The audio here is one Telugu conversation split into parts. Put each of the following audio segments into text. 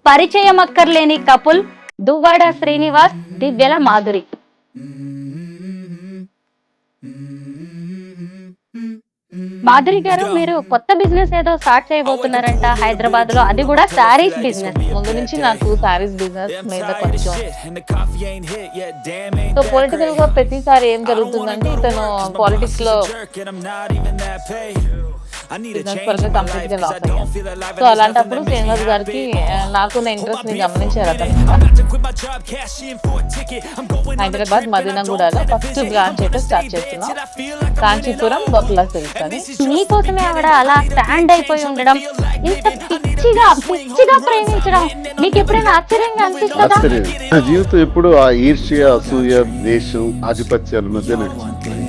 పరిచయం అక్కర్లేని కపుల్ దువ్వాడ శ్రీనివాస్, దివ్యల మాధురి. మాధురి గారు, మీరు కొత్త బిజినెస్ ఏదో స్టార్ట్ చేయబోతున్నారంట హైదరాబాద్ లో, అది కూడా శారీస్ బిజినెస్. ముందు నుంచి నాకు శారీస్ బిజినెస్ మీద కొంచెం సో పొలిటికల్ గా ప్రతిసారి ఏం జరుగుతుందంటే ఇతను పాలిటిక్స్ లో బిజినెస్ పరంగా కంప్లీట్ గా లాస్ అయ్యాను. సో అలాంటప్పుడు శ్రీనివాస్ గారికి నాకున్న ఇంట్రెస్ట్ ని గమనించారు అతను. హైదరాబాద్ మదీనాగూడలో ఫస్ట్ బ్రాంచ్ అయితే స్టార్ట్ చేస్తున్నాం, కాంచీపురం బొక్లా సిల్క్స్ అని. మీకోసమే ఆవిడ అలా స్టాండ్ అయిపోయి ఉండడం, ఇంత పిచ్చిగా ప్రేమించడం మీకు ఎప్పుడైనా ఆశ్చర్యంగా అనిపిస్తుందా? జీవితం ఎప్పుడు ఆ ఈర్ష్య, అసూయ, దేశం, ఆధిపత్యాల మధ్య నడిచింది.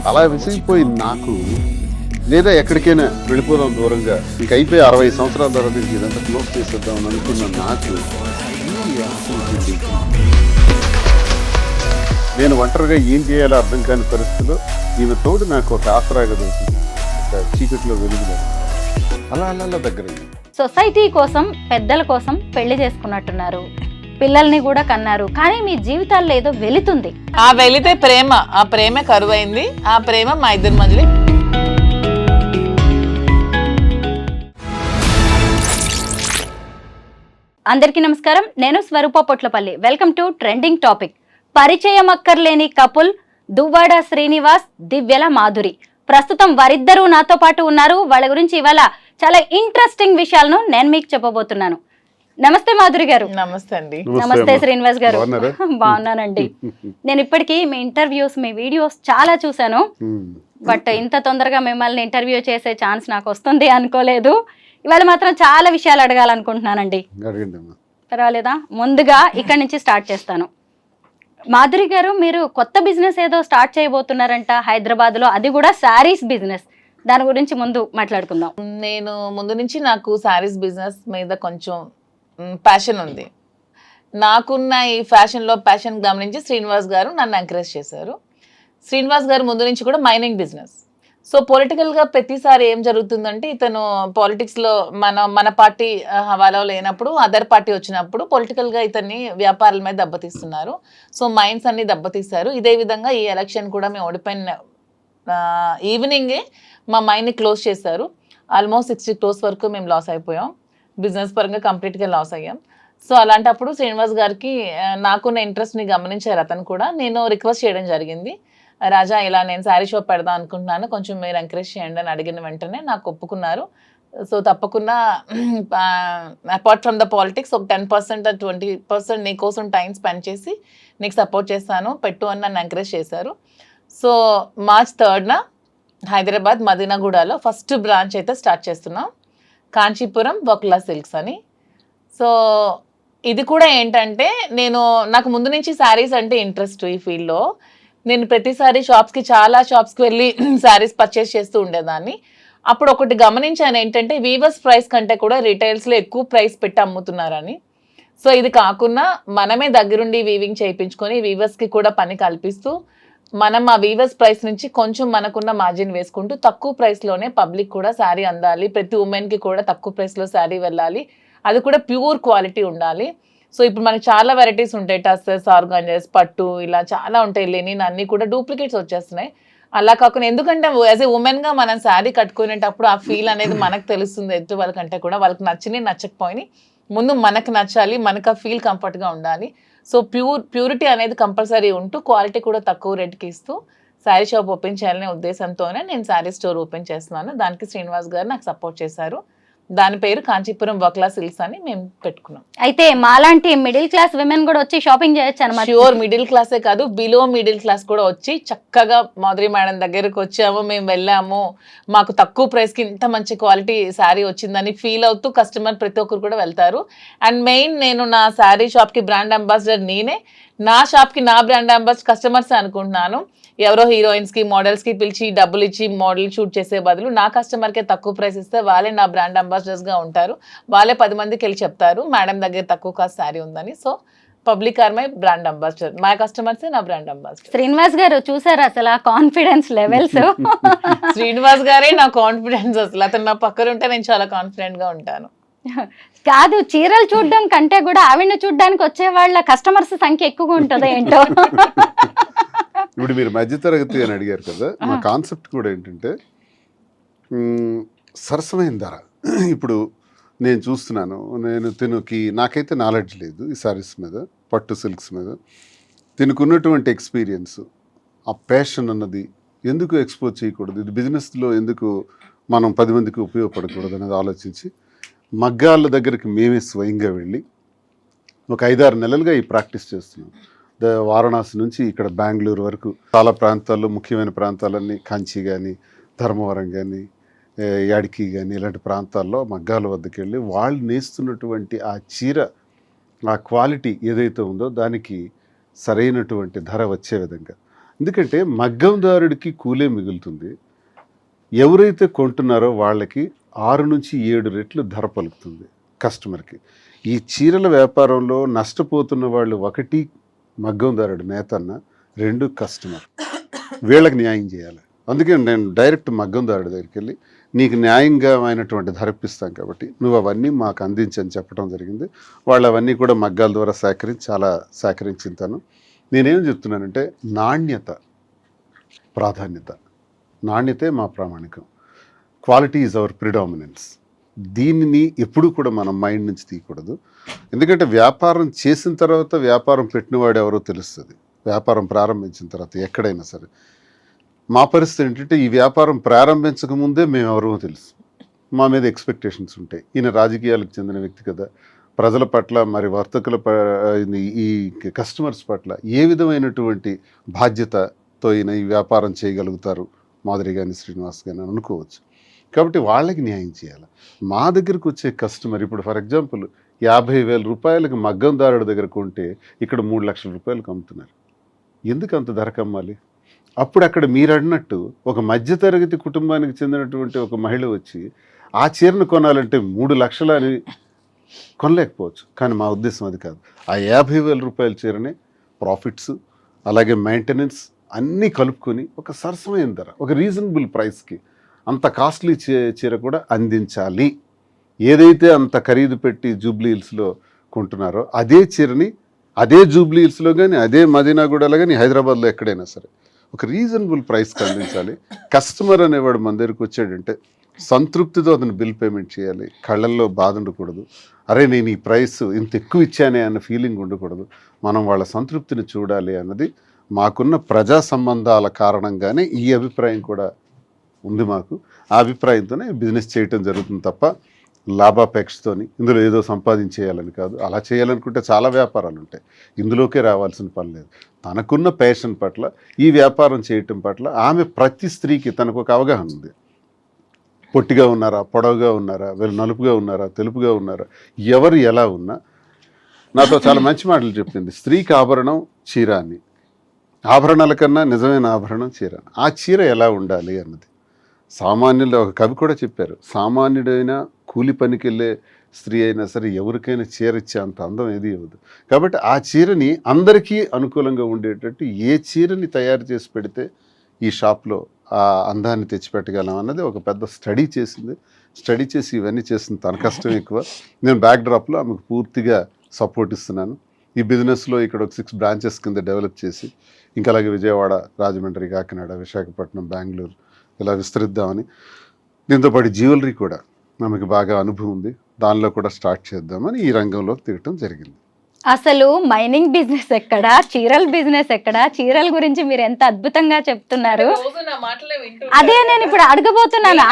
అలా విసిగిపోయింది నాకు. లేదా ఎక్కడికైనా వెళ్ళిపోదాం దూరంగా, ఇంక అయిపోయి 60 సంవత్సరాల తర్వాత ఇదంతా క్లోజ్ చేసేద్దామని అనుకున్న నాకు నేను ఒంటరిగా ఏం చేయాలో అర్థం కాని పరిస్థితిలో ఈమె తోడు నాకు ఒక ఆసరాగా దొరికింది, ఒక చీకట్లో వెలుగుదా. అలా అలా దగ్గర సొసైటీ కోసం, పెద్దల కోసం పెళ్లి చేసుకున్నట్టున్నారు, పిల్లల్ని కూడా కన్నారు, కానీ మీ జీవితాల్లో ఏదో వెళుతుంది. ఆ వెళితే ప్రేమ, ఆ ప్రేమ కరువైంది. ఆ ప్రేమ మా ఇద్దరి మధ్యలో. అందరికీ నమస్కారం, నేను Swaroopa Potlapalli. Welcome to trending topic. పరిచయం అక్కర్లేని కపుల్ దువ్వాడ శ్రీనివాస్, దివ్యల మాధురి. ప్రస్తుతం వారిద్దరూ నాతో పాటు ఉన్నారు. వాళ్ళ గురించి ఇవాళ చాలా ఇంట్రెస్టింగ్ విషయాలను నేను మీకు చెప్పబోతున్నాను. నమస్తే మాధురి గారు. నమస్తే అండి. నమస్తే శ్రీనివాస్ గారు. బాగున్నానండి. నేను ఇప్పటికీ మీ ఇంటర్వ్యూస్, మీ వీడియోస్ చాలా చూశాను, బట్ ఇంత తొందరగా మిమ్మల్ని ఇంటర్వ్యూ చేసే ఛాన్స్ నాకు వస్తుంది అనుకోలేదు. ఇవాళ మాత్రం చాలా విషయాలు అడగాలనుకుంటున్నానండి. పర్వాలేదా? ముందుగా ఇక్కడి నుంచి స్టార్ట్ చేస్తాను. మాధురి గారు, మీరు కొత్త బిజినెస్ ఏదో స్టార్ట్ చేయబోతున్నారంట హైదరాబాద్ లో, అది కూడా శారీస్ బిజినెస్. దాని గురించి ముందు మాట్లాడుకుందాం. నేను ముందు నుంచి నాకు శారీస్ బిజినెస్ మీద కొంచెం ప్యాషన్ ఉంది. నాకున్న ఈ ఫ్యాషన్లో ప్యాషన్ గమనించి శ్రీనివాస్ గారు నన్ను ఎంకరేజ్ చేశారు. శ్రీనివాస్ గారు ముందు నుంచి కూడా మైనింగ్ బిజినెస్. సో పొలిటికల్గా ప్రతిసారి ఏం జరుగుతుందంటే ఇతను పాలిటిక్స్లో మన పార్టీ హవాలో లేనప్పుడు అదర్ పార్టీ వచ్చినప్పుడు పొలిటికల్గా ఇతన్ని వ్యాపారాల మీద దెబ్బతీస్తున్నారు. సో మైన్స్ అన్ని దెబ్బతీస్తారు. ఇదే విధంగా ఈ ఎలక్షన్ కూడా మేము ఓడిపోయిన ఈవినింగే మా మైన్ని క్లోజ్ చేశారు. ఆల్మోస్ట్ 60 crores వరకు మేము లాస్ అయిపోయాం. బిజినెస్ పరంగా కంప్లీట్గా లాస్ అయ్యాం. సో అలాంటప్పుడు శ్రీనివాస్ గారికి నాకున్న ఇంట్రెస్ట్ని గమనించారు అతను కూడా. నేను రిక్వెస్ట్ చేయడం జరిగింది, రాజా ఇలా నేను శారీ షాప్ పెడదాం అనుకుంటున్నాను, కొంచెం మీరు ఎంకరేజ్ చేయండి అని అడిగిన వెంటనే నాకు ఒప్పుకున్నారు. సో తప్పకుండా అపార్ట్ ఫ్రమ్ ద పాలిటిక్స్ ఒక 10% 20% నీ కోసం టైం స్పెండ్ చేసి నీకు సపోర్ట్ చేస్తాను, పెట్టు అని నన్ను ఎంకరేజ్ చేశారు. సో March 3rd హైదరాబాద్ మదీనాగూడలో ఫస్ట్ బ్రాంచ్ అయితే స్టార్ట్ చేస్తున్నాం, కాంచీపురం బొక్లా సిల్క్స్ అని. సో ఇది కూడా ఏంటంటే నాకు ముందు నుంచి శారీస్ అంటే ఇంట్రెస్ట్. ఈ ఫీల్డ్లో నేను ప్రతిసారి చాలా షాప్స్కి వెళ్ళి శారీస్ పర్చేస్ చేస్తూ ఉండేదాన్ని. అప్పుడు ఒకటి గమనించాను ఏంటంటే వీవర్స్ ప్రైస్ కంటే కూడా రిటైల్స్లో ఎక్కువ ప్రైస్ పెట్టి అమ్ముతున్నారని. సో ఇది కాకుండా మనమే దగ్గరుండి వీవింగ్ చేయించుకొని వీవర్స్కి కూడా పని కల్పిస్తూ మనం ఆ వీవర్స్ ప్రైస్ నుంచి కొంచెం మనకున్న మార్జిన్ వేసుకుంటూ తక్కువ ప్రైస్లోనే పబ్లిక్ కూడా శారీ అందాలి, ప్రతి ఉమెన్కి కూడా తక్కువ ప్రైస్లో శారీ వెళ్ళాలి, అది కూడా ప్యూర్ క్వాలిటీ ఉండాలి. సో ఇప్పుడు మనకి చాలా వెరైటీస్ ఉంటాయి, టస్సెస్, ఆర్గాంజెస్, పట్టు, ఇలా చాలా ఉంటాయి. లెనిన్ అన్నీ కూడా డూప్లికేట్స్ వచ్చేస్తున్నాయి. అలా కాకుండా ఎందుకంటే యాజ్ ఏ ఉమెన్గా మనం శారీ కట్టుకునేటప్పుడు ఆ ఫీల్ అనేది మనకు తెలుస్తుంది. ఎదుటి వాళ్ళకంటే కూడా వాళ్ళకి నచ్చినాయి నచ్చకపోయినాయి, ముందు మనకు నచ్చాలి, మనకు ఆ ఫీల్ కంఫర్ట్గా ఉండాలి. సో ప్యూరిటీ అనేది కంపల్సరీ ఉంటూ క్వాలిటీ కూడా తక్కువ రేట్కి ఇస్తూ శారీ షాప్ ఓపెన్ చేయాలనే ఉద్దేశంతోనే నేను శారీ స్టోర్ ఓపెన్ చేస్తున్నాను. దానికి శ్రీనివాస్ గారు నాకు సపోర్ట్ చేశారు. దాని పేరు కాంచీపురం వక్లా సిల్క్స్ అని మేము పెట్టుకున్నాం. అయితే మాలాంటి మిడిల్ క్లాస్ విమెన్ కూడా వచ్చి షాపింగ్ చేయొచ్చు అనమాట. ష్యూర్, మిడిల్ క్లాసే కాదు, బిలో మిడిల్ క్లాస్ కూడా వచ్చి చక్కగా మాధురి మేడం దగ్గరకు వచ్చాము, మేము వెళ్ళాము, మాకు తక్కువ ప్రైస్కి ఇంత మంచి క్వాలిటీ శారీ వచ్చిందని ఫీల్ అవుతూ కస్టమర్ ప్రతి ఒక్కరు కూడా వెళ్తారు. అండ్ మెయిన్ నేను నా శారీ షాప్కి బ్రాండ్ అంబాసిడర్ నేనే, నా షాప్కి నా బ్రాండ్ అంబాసిడర్ కస్టమర్స్ అనుకుంటున్నాను. ఎవరో హీరోయిన్స్కి మోడల్స్కి పిలిచి డబ్బులు ఇచ్చి మోడల్ షూట్ చేసే బదులు నా కస్టమర్కే తక్కువ ప్రైస్ ఇస్తే వాళ్ళే నా బ్రాండ్ అంబాసిడర్స్గా ఉంటారు. వాళ్ళే 10 మందికి వెళ్ళి చెప్తారు మేడం దగ్గర తక్కువ కాస్ట్ శారీ ఉందని. So public are my brand ambassador, మా కస్టమర్సే నా బ్రాండ్ అంబాసిడర్. శ్రీనివాస్ గారు చూసారు అసలు ఆ కాన్ఫిడెన్స్ లెవెల్స్. శ్రీనివాస్ గారే నా కాన్ఫిడెన్స్, అసలు అతను నా పక్కన ఉంటే నేను చాలా కాన్ఫిడెంట్ గా ఉంటాను. కాదు, చీరలు చూడడం కంటే కూడా ఆవిడని చూడడానికి వచ్చే వాళ్ళ కస్టమర్స్ సంఖ్య ఎక్కువగా ఉంటుందో ఏంటో. ఇప్పుడు మీరు మధ్యతరగతి అని అడిగారు కదా, మా కాన్సెప్ట్ కూడా ఏంటంటే సరసమైన ధర. ఇప్పుడు నేను చూస్తున్నాను, నాకైతే నాలెడ్జ్ లేదు ఈ సారీస్ మీద, పట్టు సిల్క్స్ మీద. తినుకున్నటువంటి ఎక్స్పీరియన్స్, ఆ ప్యాషన్ అన్నది ఎందుకు ఎక్స్పోజ్ చేయకూడదు, ఇది బిజినెస్లో ఎందుకు మనం 10 మందికి ఉపయోగపడకూడదు అనేది ఆలోచించి మగ్గాళ్ళ దగ్గరికి మేమే స్వయంగా వెళ్ళి ఒక 5-6 నెలలుగా ఈ ప్రాక్టీస్ చేస్తున్నాం. వారణాసి నుంచి ఇక్కడ బెంగళూరు వరకు చాలా ప్రాంతాల్లో, ముఖ్యమైన ప్రాంతాలన్నీ కాంచీ కానీ, ధర్మవరం కానీ, యాడికి కానీ, ఇలాంటి ప్రాంతాల్లో మగ్గాల వద్దకు వెళ్ళి వాళ్ళు నేస్తున్నటువంటి ఆ చీర, ఆ క్వాలిటీ ఏదైతే ఉందో దానికి సరైనటువంటి ధర వచ్చే విధంగా. ఎందుకంటే మగ్గందారుడికి కూలే మిగులుతుంది, ఎవరైతే కొంటున్నారో వాళ్ళకి 6 నుంచి 7 రెట్లు ధర పలుకుతుంది కస్టమర్కి. ఈ చీరల వ్యాపారంలో నష్టపోతున్న వాళ్ళు 1 మగ్గందారుడు నేతన్న, 2 కస్టమర్. వీళ్ళకి న్యాయం చేయాలి. అందుకే నేను డైరెక్ట్ మగ్గందారుడి దగ్గరికి వెళ్ళి నీకు న్యాయంగా అయినటువంటి ధర ఇప్పిస్తాం కాబట్టి నువ్వు అవన్నీ మాకు అందించని చెప్పడం జరిగింది. వాళ్ళు అవన్నీ కూడా మగ్గాల ద్వారా చాలా సేకరించుతాను. నేనేం చెప్తున్నానంటే నాణ్యత ప్రాధాన్యత, నాణ్యతే మా ప్రామాణికం. Quality is our predominance. దీనిని ఎప్పుడూ కూడా మనం మైండ్ నుంచి తీయకూడదు. ఎందుకంటే వ్యాపారం చేసిన తర్వాత వ్యాపారం పెట్టినవాడు ఎవరో తెలుస్తుంది, వ్యాపారం ప్రారంభించిన తర్వాత ఎక్కడైనా సరే. మా పరిస్థితి ఏంటంటే ఈ వ్యాపారం ప్రారంభించక ముందే మేము ఎవరో తెలుసు, మా మీద ఎక్స్పెక్టేషన్స్ ఉంటాయి. ఈయన రాజకీయాలకు చెందిన వ్యక్తి కదా, ప్రజల పట్ల మరి వర్తకుల ఈ కస్టమర్స్ పట్ల ఏ విధమైనటువంటి బాధ్యతతో ఈయన ఈ వ్యాపారం చేయగలుగుతారు మాధురి కానీ శ్రీనివాస్ కానీ అనుకోవచ్చు. కాబట్టి వాళ్ళకి న్యాయం చేయాలి. మా దగ్గరకు వచ్చే కస్టమర్ ఇప్పుడు ఫర్ ఎగ్జాంపుల్ 50,000 రూపాయలకు మగ్గందారుడి దగ్గర కొంటే ఇక్కడ 3 లక్షల రూపాయలకు అమ్ముతున్నారు. ఎందుకు అంత ధరకు అమ్మాలి? అప్పుడు అక్కడ మీరు అన్నట్టు ఒక మధ్యతరగతి కుటుంబానికి చెందినటువంటి ఒక మహిళ వచ్చి ఆ చీరను కొనాలంటే 3 లక్షలు అని కొనలేకపోవచ్చు. కానీ మా ఉద్దేశం అది కాదు. ఆ 50,000 రూపాయల చీరనే ప్రాఫిట్స్ అలాగే మెయింటెనెన్స్ అన్నీ కలుపుకొని ఒక సరసమైన ధర, ఒక రీజనబుల్ ప్రైస్కి అంత కాస్ట్లీ చీర కూడా అందించాలి. ఏదైతే అంత ఖరీదు పెట్టి జూబ్లీ హిల్స్లో కొంటున్నారో అదే చీరని అదే జూబ్లీ హిల్స్లో కానీ, అదే మదీనాగూడలో కానీ, హైదరాబాద్లో ఎక్కడైనా సరే ఒక రీజనబుల్ ప్రైస్కి అందించాలి. కస్టమర్ అనేవాడు మన దగ్గరికి వచ్చాడంటే సంతృప్తితో అతను బిల్ పేమెంట్ చేయాలి. కళ్ళల్లో బాధ ఉండకూడదు, అరే నేను ఈ ప్రైస్ ఇంత ఎక్కువ ఇచ్చానే అన్న ఫీలింగ్ ఉండకూడదు. మనం వాళ్ళ సంతృప్తిని చూడాలి అన్నది మాకున్న ప్రజా సంబంధాల కారణంగానే ఈ అభిప్రాయం కూడా ఉంది మాకు. ఆ అభిప్రాయంతోనే బిజినెస్ చేయటం జరుగుతుంది తప్ప లాభాపేక్షతోని ఇందులో ఏదో సంపాదించేయాలని కాదు. అలా చేయాలనుకుంటే చాలా వ్యాపారాలు ఉంటాయి, ఇందులోకే రావాల్సిన పని లేదు. తనకున్న ప్యాషన్ పట్ల ఈ వ్యాపారం చేయటం పట్ల ఆమె ప్రతి స్త్రీకి తనకు ఒక అవగాహన ఉంది. పొట్టిగా ఉన్నారా, పొడవుగా ఉన్నారా, వీళ్ళు నలుపుగా ఉన్నారా, తెలుపుగా ఉన్నారా, ఎవరు ఎలా ఉన్నా నాతో చాలా మంచి మాటలు చెప్పింది. స్త్రీకి ఆభరణం చీర అని, ఆభరణాల కన్నా నిజమైన ఆభరణం చీర. ఆ చీర ఎలా ఉండాలి అన్నది సామాన్యులు, ఒక కవి కూడా చెప్పారు, సామాన్యుడైనా కూలి పనికి వెళ్ళే స్త్రీ అయినా సరే ఎవరికైనా చీర ఇచ్చే అంత అందం ఏది ఇవ్వదు. కాబట్టి ఆ చీరని అందరికీ అనుకూలంగా ఉండేటట్టు ఏ చీరని తయారు చేసి పెడితే ఈ షాప్లో ఆ అందాన్ని తెచ్చిపెట్టగలం అన్నది ఒక పెద్ద స్టడీ చేసింది. స్టడీ చేసి ఇవన్నీ చేసింది తన కష్టం ఎక్కువ. నేను బ్యాక్డ్రాప్లో ఆమెకు పూర్తిగా సపోర్ట్ ఇస్తున్నాను. ఈ బిజినెస్లో ఇక్కడ ఒక 6 బ్రాంచెస్ కింద డెవలప్ చేసి ఇంకా అలాగే విజయవాడ, రాజమండ్రి, కాకినాడ, విశాఖపట్నం, బెంగళూరు ఇలా విస్తరిద్దామని, దీంతోపాటు జ్యువెలరీ కూడా మనకి బాగా అనుభవం ఉంది, దానిలో కూడా స్టార్ట్ చేద్దామని ఈ రంగంలోకి దిగటం జరిగింది. అసలు మైనింగ్ బిజినెస్ ఎక్కడ, చీరల బిజినెస్ ఎక్కడ, చీరల గురించి మీరు ఎంత అద్భుతంగా చెప్తున్నారు. రోజు నా మాటలే వింటూ అదే నేను ఇప్పుడు అడగబోతున్నాను.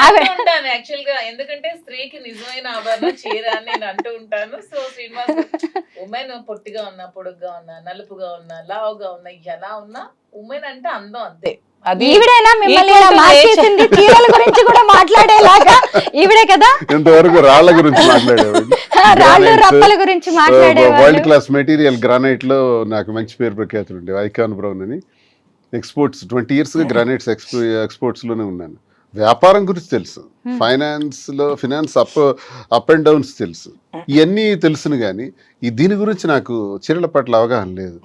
యాక్చువల్ గా ఎందుకంటే స్త్రీకి నిజమైన ఆభరణం చీర అని నేను అంటూ ఉంటాను. సో శ్రీనివాస్ ఉమెన్ పొట్టిగా ఉన్నా, పొడుగ్గా ఉన్నా, నలుపుగా ఉన్నా, లావుగా ఉన్నా, ఎలా ఉన్నా ఉమెన్ అంటే అందం అంతే. అది ఈవిడేనా మిమ్మల్ని ఇలా మార్చేసింది? చీరల గురించి కూడా మాట్లాడేలాగా ఈవిడే కదా. ఇంతవరకు రాళ్ల గురించి మాట్లాడేవాడు, రాళ్ళు రప్పల గురించి మాట్లాడేవాళ్ళు. వరల్డ్ క్లాస్ మెటీరియల్ గ్రానైట్ లో నాకు మంచి పేరు ప్రఖ్యాతులు ఉండే ఐకాన్ బ్రౌన్ అని. ఎక్స్పోర్ట్స్ 20 years గా గ్రానైట్స్ ఎక్స్పోర్ట్స్ లోనే ఉన్నాను. వ్యాపారం గురించి తెలుసు, ఫినాన్స్ అప్ అండ్ డౌన్స్ తెలుసు, ఇవన్నీ తెలుసును. కానీ దీని గురించి నాకు చీరల పట్ల అవగాహన లేదు.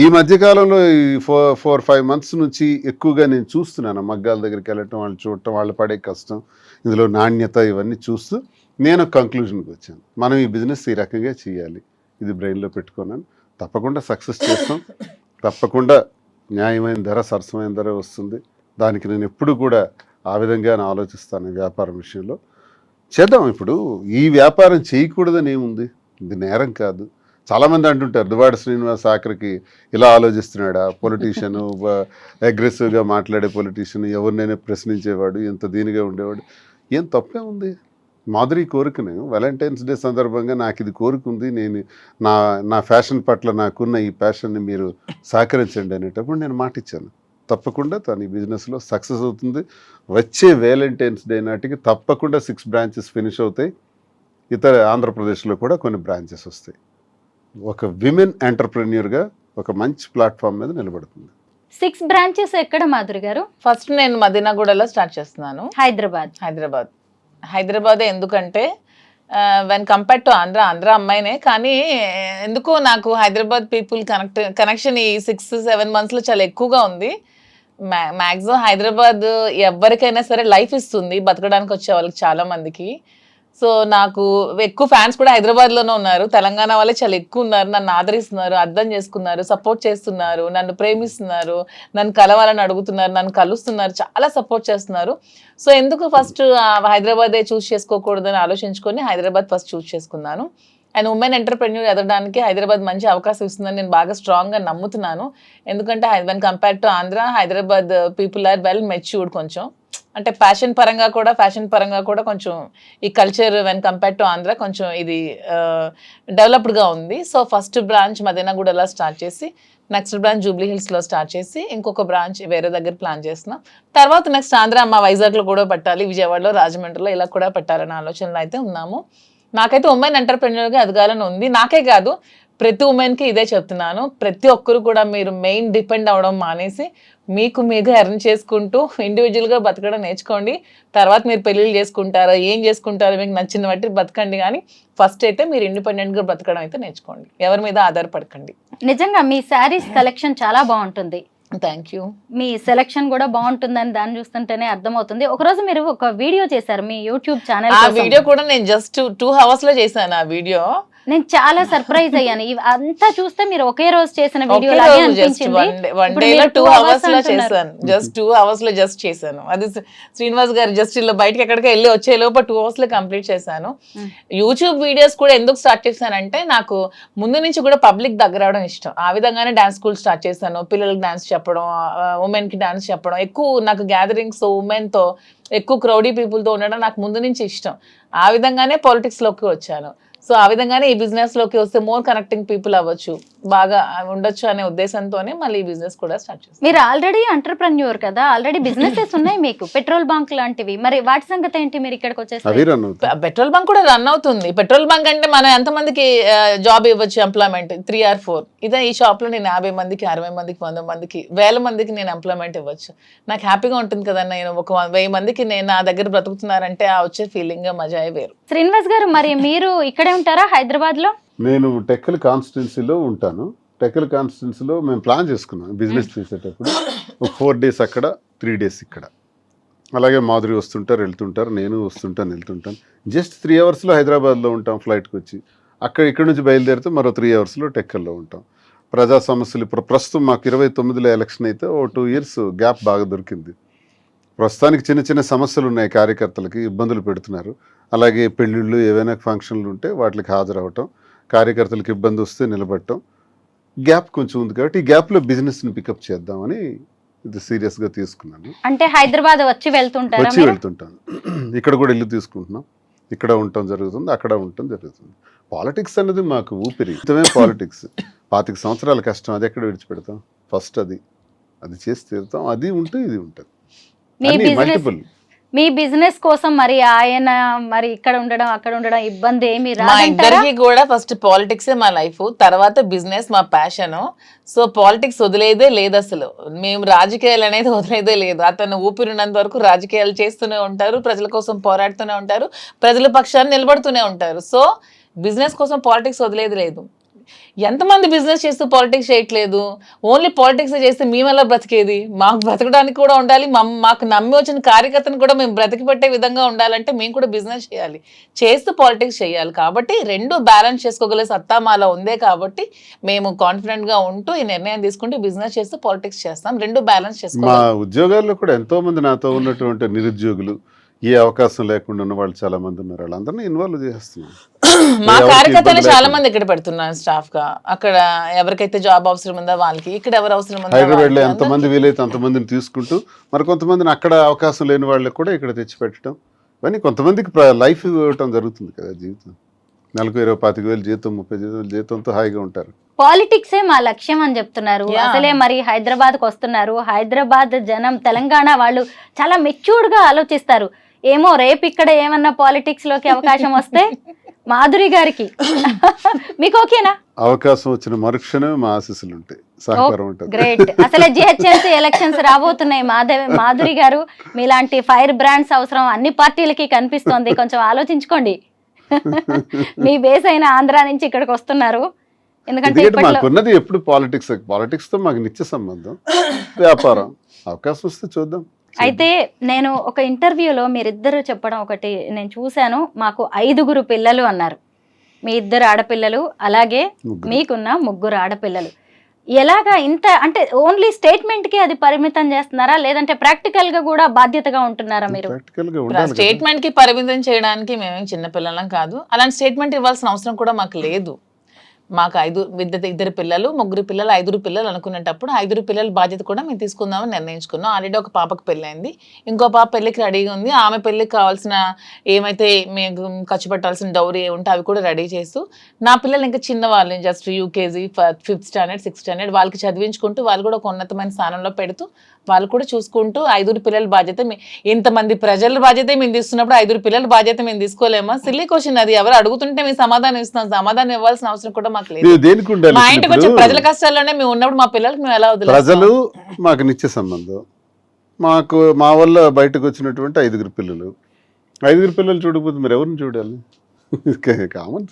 ఈ మధ్యకాలంలో ఈ 4-5 months నుంచి ఎక్కువగా నేను చూస్తున్నాను. మగ్గాల దగ్గరికి వెళ్ళటం, వాళ్ళు చూడటం, వాళ్ళు పడే కష్టం, ఇందులో నాణ్యత, ఇవన్నీ చూస్తూ నేను ఒక కంక్లూజన్కి వచ్చాను. మనం ఈ బిజినెస్ ఈ రకంగా చేయాలి, ఇది బ్రెయిన్లో పెట్టుకున్నాను. తప్పకుండా సక్సెస్ చేస్తాం, తప్పకుండా న్యాయమైన ధర, సరసమైన ధర వస్తుంది. దానికి నేను ఎప్పుడు కూడా ఆ విధంగా ఆలోచిస్తాను. వ్యాపారం విషయంలో చేద్దాం. ఇప్పుడు ఈ వ్యాపారం చేయకూడదని ఏముంది, ఇది నేరం కాదు. చాలామంది అంటుంటారు దువ్వాడ శ్రీనివాస్ ఆఖరికి ఇలా ఆలోచిస్తున్నాడా, పొలిటీషియన్, అగ్రెసివ్గా మాట్లాడే పొలిటీషియన్, ఎవరినైనా ప్రశ్నించేవాడు, ఎంత దీనిగా ఉండేవాడు. ఏం తప్పే ఉంది? మాధురి కోరికను వాలంటైన్స్ డే సందర్భంగా నాకు ఇది కోరుకుంది, నేను నా ఫ్యాషన్ పట్ల నాకున్న ఈ ప్యాషన్ని మీరు సహకరించండి అనేటప్పుడు నేను మాట ఇచ్చాను. తప్పకుండా తను ఈ బిజినెస్లో సక్సెస్ అవుతుంది. వచ్చే వ్యాలంటైన్స్ డే నాటికి తప్పకుండా 6 branches ఫినిష్ అవుతాయి. ఇతర ఆంధ్రప్రదేశ్లో కూడా కొన్ని బ్రాంచెస్ వస్తాయి. ఒక విమెన్ ఎంటర్ప్రెన్యూర్గా ఒక మంచి ప్లాట్ఫామ్ మీద నిలబడుతుంది. 6 branches ఎక్కడ మాధురి గారు? ఫస్ట్ నేను మదీనాగూడలో స్టార్ట్ చేస్తున్నాను. హైదరాబాద్ ఎందుకంటే వెన్ కంపేర్డ్ టు ఆంధ్ర అమ్మాయినే, కానీ ఎందుకో నాకు హైదరాబాద్ పీపుల్ కనెక్షన్ ఈ 6-7 monthsలో చాలా ఎక్కువగా ఉంది. మ్యాక్సిమం హైదరాబాద్ ఎవరికైనా సరే లైఫ్ ఇస్తుంది, బతకడానికి వచ్చే వాళ్ళకి చాలా మందికి. సో నాకు ఎక్కువ ఫ్యాన్స్ కూడా హైదరాబాద్లోనే ఉన్నారు. తెలంగాణ వాళ్ళే చాలా ఎక్కువ ఉన్నారు. నన్ను ఆదరిస్తున్నారు, అర్థం చేసుకున్నారు, సపోర్ట్ చేస్తున్నారు, నన్ను ప్రేమిస్తున్నారు, నన్ను కలవాలని అడుగుతున్నారు, నన్ను కలుస్తున్నారు, చాలా సపోర్ట్ చేస్తున్నారు. సో ఎందుకు ఫస్ట్ హైదరాబాదే చూస్ చేసుకోకూడదని ఆలోచించుకొని హైదరాబాద్ ఫస్ట్ చూస్ చేసుకున్నాను. అండ్ ఉమెన్ ఎంటర్ప్రెన్యూర్ ఎదగడానికి హైదరాబాద్ మంచి అవకాశం ఇస్తుందని నేను బాగా స్ట్రాంగ్గా నమ్ముతున్నాను. ఎందుకంటే when compared to Andhra, Hyderabad people are well matured. కొంచెం అంటే ఫ్యాషన్ పరంగా కూడా కొంచెం ఈ culture when compared to Andhra కొంచెం ఇది డెవలప్డ్గా ఉంది. సో ఫస్ట్ బ్రాంచ్ మదీనాగూడలో స్టార్ట్ చేసి, నెక్స్ట్ బ్రాంచ్ జూబ్లీ హిల్స్లో స్టార్ట్ చేసి, ఇంకొక బ్రాంచ్ వేరే దగ్గర ప్లాన్ చేస్తున్నాం. తర్వాత నెక్స్ట్ ఆంధ్ర వైజాగ్లో కూడా పెట్టాలి, విజయవాడలో, రాజమండ్రిలో ఇలా కూడా పెట్టాలనే ఆలోచనలో అయితే ఉన్నాము. నాకైతే ఉమెన్ ఎంటర్ప్రెన్యూర్గా ఎదగాలని ఉంది. నాకే కాదు, ప్రతి ఉమెన్కి ఇదే చెప్తున్నాను. ప్రతి ఒక్కరు కూడా మీరు మెయిన్ డిపెండ్ అవ్వడం మానేసి మీకు ఎర్న్ చేసుకుంటూ ఇండివిజువల్గా బతకడం నేర్చుకోండి. తర్వాత మీరు పెళ్ళిళ్ళు చేసుకుంటారో ఏం చేసుకుంటారో మీకు నచ్చిన బట్టి బతకండి, కానీ ఫస్ట్ అయితే మీరు ఇండిపెండెంట్గా బతకడం అయితే నేర్చుకోండి, ఎవరి మీద ఆధారపడకండి. నిజంగా మీ శారీస్ కలెక్షన్ చాలా బాగుంటుంది. Thank you. మీ సెలెక్షన్ కూడా బాగుంటుందని దాన్ని చూస్తుంటేనే అర్థమవుతుంది. ఒకరోజు మీరు ఒక వీడియో చేశారు మీ యూట్యూబ్ ఛానల్. ఆ వీడియో కూడా నేను జస్ట్ 2 hours లో చేశాను. ఆ వీడియో నేను చాలా సర్ప్రైజ్ అయ్యాను. అంతా చూస్తే మీరు ఒకే రోజు చేసిన వీడియో లాగే అనిపించింది. 2 hours లో చేశాను, జస్ట్ 2 hours లో జస్ట్ చేశాను. అది శ్రీనివాస్ గారు జస్ట్ ఇలా బయటకి ఎక్కడికి వెళ్ళి వచ్చే లోపు 2 hours లో కంప్లీట్ చేశాను. యూట్యూబ్ వీడియోస్ కూడా ఎందుకు స్టార్ట్ చేశానంటే నాకు ముందు నుంచి కూడా పబ్లిక్ దగ్గర అవడం ఇష్టం. ఆ విధంగానే డాన్స్ స్కూల్ స్టార్ట్ చేశాను. పిల్లలకి డాన్స్ చెప్పడం, ఉమెన్ కి డాన్స్ చెప్పడం, ఎక్కువ నాకు గ్యాదరింగ్స్ ఉమెన్ తో ఎక్కువ క్రౌడీ పీపుల్ తో ఉండడం నాకు ముందు నుంచి ఇష్టం. ఆ విధంగానే పాలిటిక్స్ లోకి వచ్చాను. సో ఆ విధంగానే ఈ బిజినెస్ లోకి వస్తే మోర్ కనెక్టింగ్ పీపుల్ అవ్వచ్చు, బాగా ఉండొచ్చు అనే ఉద్దేశంతోనే మళ్ళీ ఈ బిజినెస్ కూడా స్టార్ట్ చేస్తాను. మీరు ఆల్రెడీ ఎంటర్ప్రెన్యూర్ కదా, ఆల్రెడీ బిజినెసెస్ ఉన్నాయి మీకు, పెట్రోల్ బంక్ లాంటివి. మరి వాటి సంగతి ఏంటి? మీరు ఇక్కడికి వచ్చేసి పెట్రోల్ బంక్ కూడా రన్ అవుతుంది. పెట్రోల్ బంక్ అంటే మనం ఎంతమందికి జాబ్ ఇవ్వచ్చు, ఎంప్లాయ్మెంట్ 3 or 4. ఇదే ఈ షాప్ లో నేను 50 మందికి, 60 మందికి, 100 మందికి, 1000 మందికి నేను ఎంప్లాయ్మెంట్ ఇవ్వచ్చు. నాకు హ్యాపీగా ఉంటుంది కదా. నేను ఒక 1000 మందికి నేను నా దగ్గర బ్రతుకుతున్నారంటే ఆ వచ్చే ఫీలింగ్ మజాయే వేరు. శ్రీనివాస్ గారు, మరి మీరు ఇక్కడే ఉంటారా హైదరాబాద్ లో? నేను టెక్కల్ కాన్స్టిట్యున్సీలో ఉంటాను. టెక్కల్ కాన్స్టిట్యున్సీలో మేము ప్లాన్ చేసుకున్నాం బిజినెస్ చేసేటప్పుడు. 4 days అక్కడ, 3 days ఇక్కడ. అలాగే మాధురి వస్తుంటారు, వెళ్తుంటారు, నేను వస్తుంటాను, వెళ్తుంటాను. జస్ట్ 3 hours హైదరాబాద్లో ఉంటాం ఫ్లైట్కి వచ్చి. ఇక్కడ నుంచి బయలుదేరితే మరో 3 hours టెక్కల్లో ఉంటాం. ప్రజా సమస్యలు ఇప్పుడు ప్రస్తుతం మాకు 29లో ఎలక్షన్ అయితే 2 years గ్యాప్ బాగా దొరికింది. ప్రస్తుతానికి చిన్న చిన్న సమస్యలు ఉన్నాయి, కార్యకర్తలకి ఇబ్బందులు పెడుతున్నారు. అలాగే పెళ్ళిళ్ళు, ఏవైనా ఫంక్షన్లు ఉంటే వాటికి హాజరవటం, కార్యకర్తలకు ఇబ్బంది వస్తే నిలబడటం, గ్యాప్ కొంచెం ఉంది కాబట్టి ఈ గ్యాప్లో బిజినెస్ని పికప్ చేద్దామని ఇది సీరియస్గా తీసుకున్నాను. అంటే హైదరాబాద్ వచ్చి వెళ్తుంటారా వచ్చి మీరు? వెళ్తుంటాను. ఇక్కడ కూడా ఇల్లు తీసుకుంటున్నాం, ఇక్కడ ఉండటం జరుగుతుంది, అక్కడ ఉండటం జరుగుతుంది. పాలిటిక్స్ అనేది మాకు ఊపిరి, ఇతమే పాలిటిక్స్. 25 సంవత్సరాల కష్టం, అది ఎక్కడ విడిచిపెడతాం? ఫస్ట్ అది చేసి తీరుతాం. అది ఉంటే ఇది ఉంటుంది. మీ మల్టిపుల్ మీ బిజినెస్ కోసం మరి ఆయన మరి ఇక్కడ ఉండడం అక్కడ ఉండడం ఇబ్బంది ఏమి మా రాదంటారా? ఇద్దరికి కూడా ఫస్ట్ పాలిటిక్సే మా లైఫ్, తర్వాత బిజినెస్ మా ప్యాషన్. సో పాలిటిక్స్ వదిలేదే లేదు అసలు. మేము రాజకీయాలు అనేది వదిలేదే లేదు. అతను ఊపిరినంత వరకు రాజకీయాలు చేస్తూనే ఉంటారు, ప్రజల కోసం పోరాడుతూనే ఉంటారు, ప్రజల పక్షాన్ని నిలబడుతూనే ఉంటారు. సో బిజినెస్ కోసం పాలిటిక్స్ వదిలేది లేదు. ఎంతమంది బిజినెస్ చేస్తూ పాలిటిక్స్ చేయట్లేదు? ఓన్లీ పాలిటిక్స్ చేస్తే మేము ఎలా బ్రతికేది? మాకు బ్రతకడానికి కూడా ఉండాలి, మాకు నమ్మి వచ్చిన కార్యకర్తను కూడా మేము బ్రతికి పెట్టే విధంగా ఉండాలంటే మేము కూడా బిజినెస్ చేయాలి, చేస్తూ పాలిటిక్స్ చేయాలి. కాబట్టి రెండు బ్యాలెన్స్ చేసుకోగల సత్తా మాలో ఉందే కాబట్టి మేము కాన్ఫిడెంట్ గా ఉంటూ ఈ నిర్ణయం తీసుకుంటూ బిజినెస్ చేస్తూ పాలిటిక్స్ చేస్తాం. రెండు బ్యాలెన్స్ మా చేసుకోవాలి. ఉద్యోగాల్లో కూడా ఎంతో మంది నాతో ఉన్నటువంటి నిరుద్యోగులు, ఏ అవకాశం లేకుండా ఉన్న వాళ్ళు చాలా మంది ఉన్నారు. వాళ్ళందరినీ ఇన్వాల్వ్ చేస్తున్నాం. మా కార్యకర్తలు చాలా మంది ఇక్కడ పెడుతున్నాను స్టాఫ్ గా. అక్కడ ఎవరికైతే జాబ్ అవసరం ఉందో వాళ్ళకి, ఇక్కడ ఎవరు అవసరం ఉందో హైదరాబాద్ లో ఎంతమంది వీలైతే అంతమందిని తీసుకుంటూ మరి కొంతమందిని అక్కడ అవకాశం లేని వాళ్ళకి కూడా ఇక్కడ తెచ్చిపెట్టడం, ఇవన్నీ కొంతమందికి లైఫ్ ఇవ్వటం జరుగుతుంది కదా. జీవితం నెలకు 20-25,000 జీతం, 30,000 జీతంతో హాయిగా ఉంటారు. పాలిటిక్సే మా లక్ష్యం అని చెప్తున్నారు. అసలే మరి హైదరాబాద్కి వస్తున్నారు. హైదరాబాద్ జనం, తెలంగాణ వాళ్ళు చాలా మెచ్యూర్డ్ గా ఆలోచిస్తారు. ఏమో రేపు ఇక్కడ ఏమన్నా పాలిటిక్స్ లోకి అవకాశం వస్తే మాధురి గారికి మీకు ఓకేనా? అవకాశం వచ్చిన మరుక్షణమే మా ఆశీస్సులు ఉంటాయి, సహకారం ఉంటుంది. గ్రేట్. అసలు జిహెచ్ఎంసీ ఎలక్షన్స్ రాబోతున్నాయి. మాధురి గారు మీలాంటి ఫైర్ బ్రాండ్స్ అవసరం అన్ని పార్టీలకి కనిపిస్తోంది. కొంచెం ఆలోచించుకోండి. మీ బేస్ అయిన ఆంధ్ర నుంచి ఇక్కడికి వస్తున్నారు. ఎందుకంటే మాకున్నది ఎప్పుడు పాలిటిక్స్ తో మాకు నిత్య సంబంధం, వ్యాపారం. అవకాశం వస్తే చూద్దాం. అయితే నేను ఒక ఇంటర్వ్యూలో మీరిద్దరు చెప్పడం ఒకటి నేను చూశాను. మాకు 5 పిల్లలు అన్నారు. మీ 2 ఆడపిల్లలు, అలాగే మీకున్న 3 ఆడపిల్లలు. ఎలాగా ఇంత అంటే ఓన్లీ స్టేట్మెంట్ కి అది పరిమితం చేస్తున్నారా, లేదంటే ప్రాక్టికల్ గా కూడా బాధ్యతగా ఉంటున్నారా మీరు? స్టేట్మెంట్ కి పరిమితం చేయడానికి మేమేం చిన్నపిల్లలం కాదు. అలాంటి స్టేట్మెంట్ ఇవ్వాల్సిన అవసరం కూడా మాకు లేదు. మాకు 2 పిల్లలు, 3 పిల్లలు, 5 పిల్లలు అనుకునేటప్పుడు 5 పిల్లల బాధ్యత కూడా మేము తీసుకుందామని నిర్ణయించుకున్నాం. ఆల్రెడీ ఒక పాపకు పెళ్ళైంది, ఇంకో పాప పెళ్ళికి రెడీగా ఉంది. ఆమె పెళ్ళికి కావాల్సిన ఏమైతే మేము ఖర్చు పెట్టాల్సిన డౌరీ ఉంటే అవి కూడా రెడీ చేస్తూ, నా పిల్లలు ఇంకా చిన్నవాళ్ళు, just UKG, 5th standard, 6th standard, వాళ్ళకి చదివించుకుంటూ వాళ్ళు కూడా ఒక ఉన్నతమైన స్థానంలో పెడుతూ వాళ్ళు కూడా చూసుకుంటూ 5 పిల్లల బాధ్యత ఇంతమంది ప్రజల బాధ్యత మేము తీసుకున్నప్పుడు 5 పిల్లల బాధ్యత మేము తీసుకోలేమా? సిల్లీ క్వశ్చన్ అది. ఎవరు అడుగుతుంటే మేము సమాధానం ఇస్తాం. సమాధానం ఇవ్వాల్సిన అవసరం కూడా మాకు లేదు. మా ఇంటికి వచ్చే ప్రజల కష్టాల్లోనే మేము ఉన్నప్పుడు మా పిల్లలకి మేము ఎలా వదిలేస్తాం? ప్రజలు మాకు నిత్య సంబంధం. మా వల్ల బయటకు వచ్చినటువంటి 5 పిల్లలు, 5 పిల్లలు చూడకపోతే మరి ఎవరిని చూడాలి? కామన్,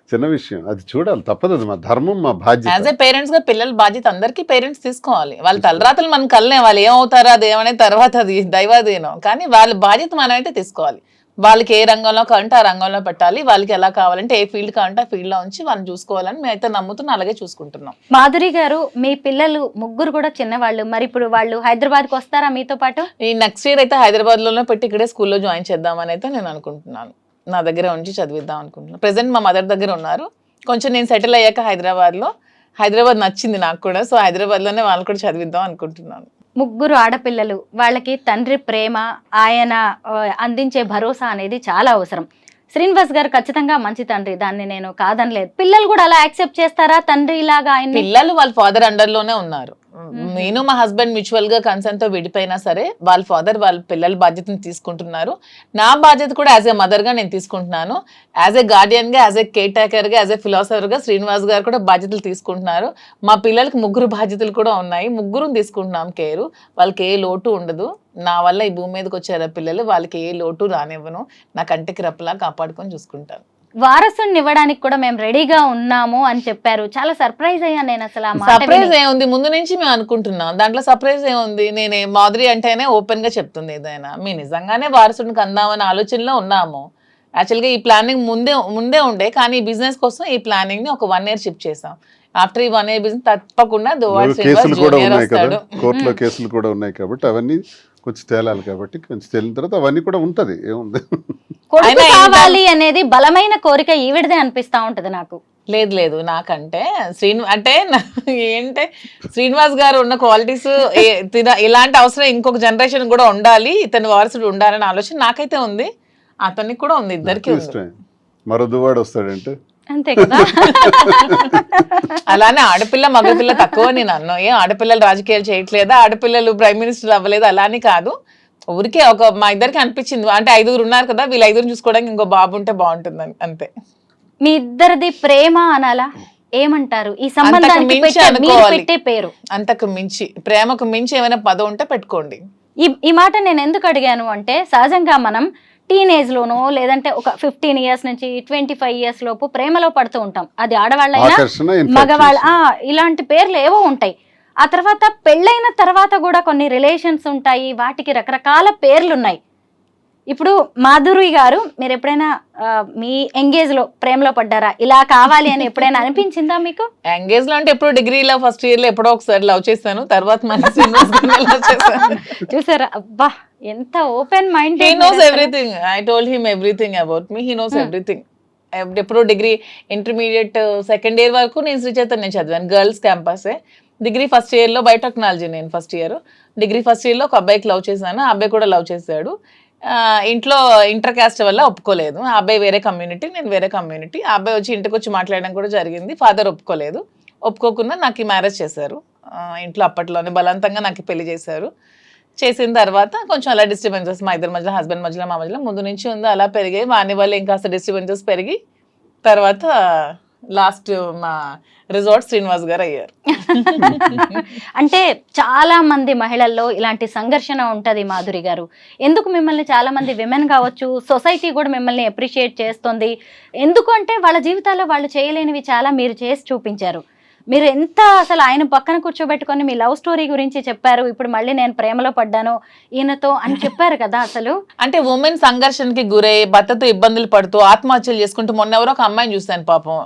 చిన్న విషయం. అది చూడాలి, తప్పదు. అది మా ధర్మం, మా బాధ్యత. యాజ్ ఏ పేరెంట్స్ గా పిల్లల బాధ్యత అందరికీ పేరెంట్స్ తీసుకోవాలి. వాళ్ళ తలరాతలు మనం కలనే, వాళ్ళు ఏమవుతారో అదేమనే తర్వాత అది దైవాధీనం. కానీ వాళ్ళ బాధ్యత మనమైతే తీసుకోవాలి. వాళ్ళకి ఏ రంగంలో కావాలంటే ఆ రంగంలో పెట్టాలి. వాళ్ళకి ఎలా కావాలంటే ఏ ఫీల్డ్ కావాలంటే ఆ ఫీల్డ్ లో ఉంచి వాళ్ళని చూసుకోవాలని మేమైతే నమ్ముతున్నాం, అలాగే చూసుకుంటున్నాం. మాధురి గారు, మీ పిల్లలు 3 కూడా చిన్నవాళ్ళు. మరి ఇప్పుడు వాళ్ళు హైదరాబాద్కి వస్తారా మీతో పాటు? ఈ నెక్స్ట్ ఇయర్ అయితే హైదరాబాద్ లోనే పెట్టి ఇక్కడే స్కూల్లో జాయిన్ చేద్దామని అయితే నేను అనుకుంటున్నాను. నా దగ్గర ఉంచి చదివిద్దాం అనుకుంటున్నాను. ప్రెసెంట్ మా మదర్ దగ్గర ఉన్నారు. కొంచెం నేను సెటిల్ అయ్యాక హైదరాబాద్ నచ్చింది నాకు కూడా. సో హైదరాబాద్లోనే వాళ్ళు కూడా చదివిద్దాం అనుకుంటున్నాను. 3 ఆడపిల్లలు, వాళ్ళకి తండ్రి ప్రేమ, ఆయన అందించే భరోసా అనేది చాలా అవసరం. శ్రీనివాస్ గారు ఖచ్చితంగా మంచి తండ్రి, దాన్ని నేను కాదనలేదు. పిల్లలు కూడా అలా యాక్సెప్ట్ చేస్తారా తండ్రి లాగా? ఆయన పిల్లలు వాళ్ళ ఫాదర్ అండర్ లోనే ఉన్నారు. నేను మా హస్బెండ్ మ్యూచువల్ గా కన్సర్న్ తో విడిపోయినా సరే వాళ్ళ ఫాదర్ వాళ్ళ పిల్లల బాధ్యతను తీసుకుంటున్నారు. నా బాధ్యత కూడా యాజ్ ఏ మదర్ గా నేను తీసుకుంటున్నాను. యాజ్ ఏ గార్డియన్ గా, యాజ్ ఏ కేర్ టేకర్ గా, యాజ్ ఏ ఫిలాసఫర్ గా శ్రీనివాస్ గారు కూడా బాధ్యతలు తీసుకుంటున్నారు. మా పిల్లలకి 3 బాధ్యతలు కూడా ఉన్నాయి. 3 తీసుకుంటున్నాం కేరు. వాళ్ళకి ఏ లోటు ఉండదు. నా వల్ల ఈ భూమి మీదకి వచ్చారు పిల్లలు, వాళ్ళకి ఏ లోటు రానివ్వను. నా కంటికి రెప్పలా కాపాడుకొని చూసుకుంటాను. వారసుని ఇవ్వడానికి కూడా మేము రెడీగా ఉన్నాము అని చెప్పారు. చాలా సర్ప్రైజ్ అయ్యాను నేను అసలు. సర్ప్రైజ్ ఏముంది, ముందు నుంచి మేము అనుకుంటున్నాం. దాంట్లో సర్ప్రైజ్ ఏముంది? నేనే మాధురి అంటేనే ఓపెన్ గా చెప్తుంది ఏదైనా. మేము నిజంగానే వారసునికి అందామనే ఆలోచనలో ఉన్నాము. యాక్చువల్గా ఈ ప్లానింగ్ ముందే ఉండే, కానీ ఈ బిజినెస్ కోసం ఈ ప్లానింగ్ ని ఒక 1 year షిఫ్ట్ చేసాం. ఆఫ్టర్ ఈ 1 year బిజినెస్ తప్పకుండా కోర్టులో కేసులు కూడా ఉన్నాయి కాబట్టి అవన్నీ కొంచెం తేలాలి. కాబట్టి కొంచెం తేలిన తర్వాత అవన్నీ కూడా ఉంటది. ఏముంది, కొడుకు కావాలి అనేది బలమైన కోరిక ఈవిడదే అనిపిస్తా ఉంటది నాకు. లేదు లేదు, నాకంటే ఏంటంటే శ్రీనివాస్ గారు ఉన్న క్వాలిటీస్ ఇలాంటి అవసరం ఇంకొక జనరేషన్ కూడా ఉండాలి, ఇతని వారసుడు ఉండాలనే ఆలోచన నాకైతే ఉంది, అతనికి కూడా ఉంది, ఇద్దరికి ఉంది. ఇష్టమే. మరో దువాడు వస్తాడంటే అంతే కదా. అలానే ఆడపిల్ల మగపిల్ల తక్కువ నేను అన్నా, ఏం ఆడపిల్లలు రాజకీయాలు చేయట్లేదా, ఆడపిల్లలు ప్రైమ్ మినిస్టర్ అవ్వలేదు అలానే కాదు, ఊరికే మా ఇద్దరికి అనిపించింది, అంటే 5 ఉన్నారు కదా, వీళ్ళు 5 చూసుకోవడానికి ఇంకో బాబు ఉంటే బాగుంటుందని అంతే. మీ ఇద్దరిది ప్రేమ అనాలా, ఏమంటారు ఈ సంబంధానికి పెట్టే పేరు? అంతకు మించి, ప్రేమకు మించి ఏమైనా పదం ఉంటే పెట్టుకోండి. ఈ మాట నేను ఎందుకు అడిగాను అంటే, సహజంగా మనం టీనేజ్ లోనో లేదంటే ఒక 15 ఇయర్స్ నుంచి 25 ఇయర్స్ లోపు ప్రేమలో పడుతూ ఉంటాం, అది ఆడవాళ్ళైనా మగవాళ్ళ, ఇలాంటి పేర్లు ఏవో ఉంటాయి. ఆ తర్వాత పెళ్ళైన తర్వాత కూడా కొన్ని రిలేషన్స్ ఉంటాయి, వాటికి రకరకాల పేర్లు ఉన్నాయి. ఇప్పుడు మాధురి గారు, మీరు ఎప్పుడైనా మీ ఎంగేజ్ లో ప్రేమలో పడ్డారా, ఇలా కావాలి అని ఎప్పుడైనా అనిపించిందా మీకు? ఎంగేజ్ లో అంటే ఎప్పుడు డిగ్రీలో ఫస్ట్ ఇయర్ లో ఎప్పుడో ఒకసారి లవ్ చేశాను, తర్వాత చూసారా, అబ్బా ఎంత open mind. He knows everything, I told him everything about me, he knows everything. ఎప్పుడు డిగ్రీ ఇంటర్మీడియట్ సెకండ్ ఇయర్ వరకు నేను శ్రీ చైతన్య చదివాను, గర్ల్స్ క్యాంపసే. డిగ్రీ ఫస్ట్ ఇయర్ లో బయోటెక్నాలజీ నేను first year, degree first year లో ఒక అబ్బాయికి లవ్ చేశాను, ఆ అబ్బాయి కూడా లవ్ చేశాడు. ఇంట్లో ఇంటర్ కాస్ట్ వల్ల ఒప్పుకోలేదు, ఆ అబ్బాయి వేరే కమ్యూనిటీ, నేను వేరే కమ్యూనిటీ. ఆ అబ్బాయి వచ్చి ఇంటికి వచ్చి మాట్లాడడం కూడా జరిగింది, ఫాదర్ ఒప్పుకోలేదు. ఒప్పుకోకుండా నాకు ఈ మ్యారేజ్ చేశారు ఇంట్లో, అప్పట్లోనే బలవంతంగా నాకు పెళ్లి చేశారు. చేసిన తర్వాత కొంచెం అలా డిస్టర్బెన్సెస్ మా ఇద్దరి మధ్యలో, హస్బెండ్ మధ్యలో, మా మధ్యలో ముందు నుంచి ఉంది, అలా పెరిగాయి. వాని వల్ల ఇంకాస్త డిస్టర్బెన్సెస్ పెరిగి తర్వాత లాస్ట్ మా రిజార్ట్ శ్రీనివాస్ గారు అయ్యారు. అంటే చాలా మంది మహిళల్లో ఇలాంటి సంఘర్షణ ఉంటది మాధురి గారు. ఎందుకు మిమ్మల్ని చాలా మంది విమెన్ కావచ్చు, సొసైటీ కూడా మిమ్మల్ని అప్రిషియేట్ చేస్తుంది, ఎందుకు అంటే వాళ్ళ జీవితాల్లో వాళ్ళు చేయలేనివి చాలా మీరు చేసి చూపించారు. మీరు ఎంత అసలు ఆయన పక్కన కూర్చోబెట్టుకొని మీ లవ్ స్టోరీ గురించి చెప్పారు, ఇప్పుడు మళ్ళీ నేను ప్రేమలో పడ్డాను ఈయనతో అని చెప్పారు కదా. అసలు అంటే ఉమెన్ సంఘర్షణకి గురై భర్తతో ఇబ్బందులు పడుతూ ఆత్మహత్యలు చేసుకుంటూ, మొన్న ఎవరో ఒక అమ్మాయిని చూశాను పాపం,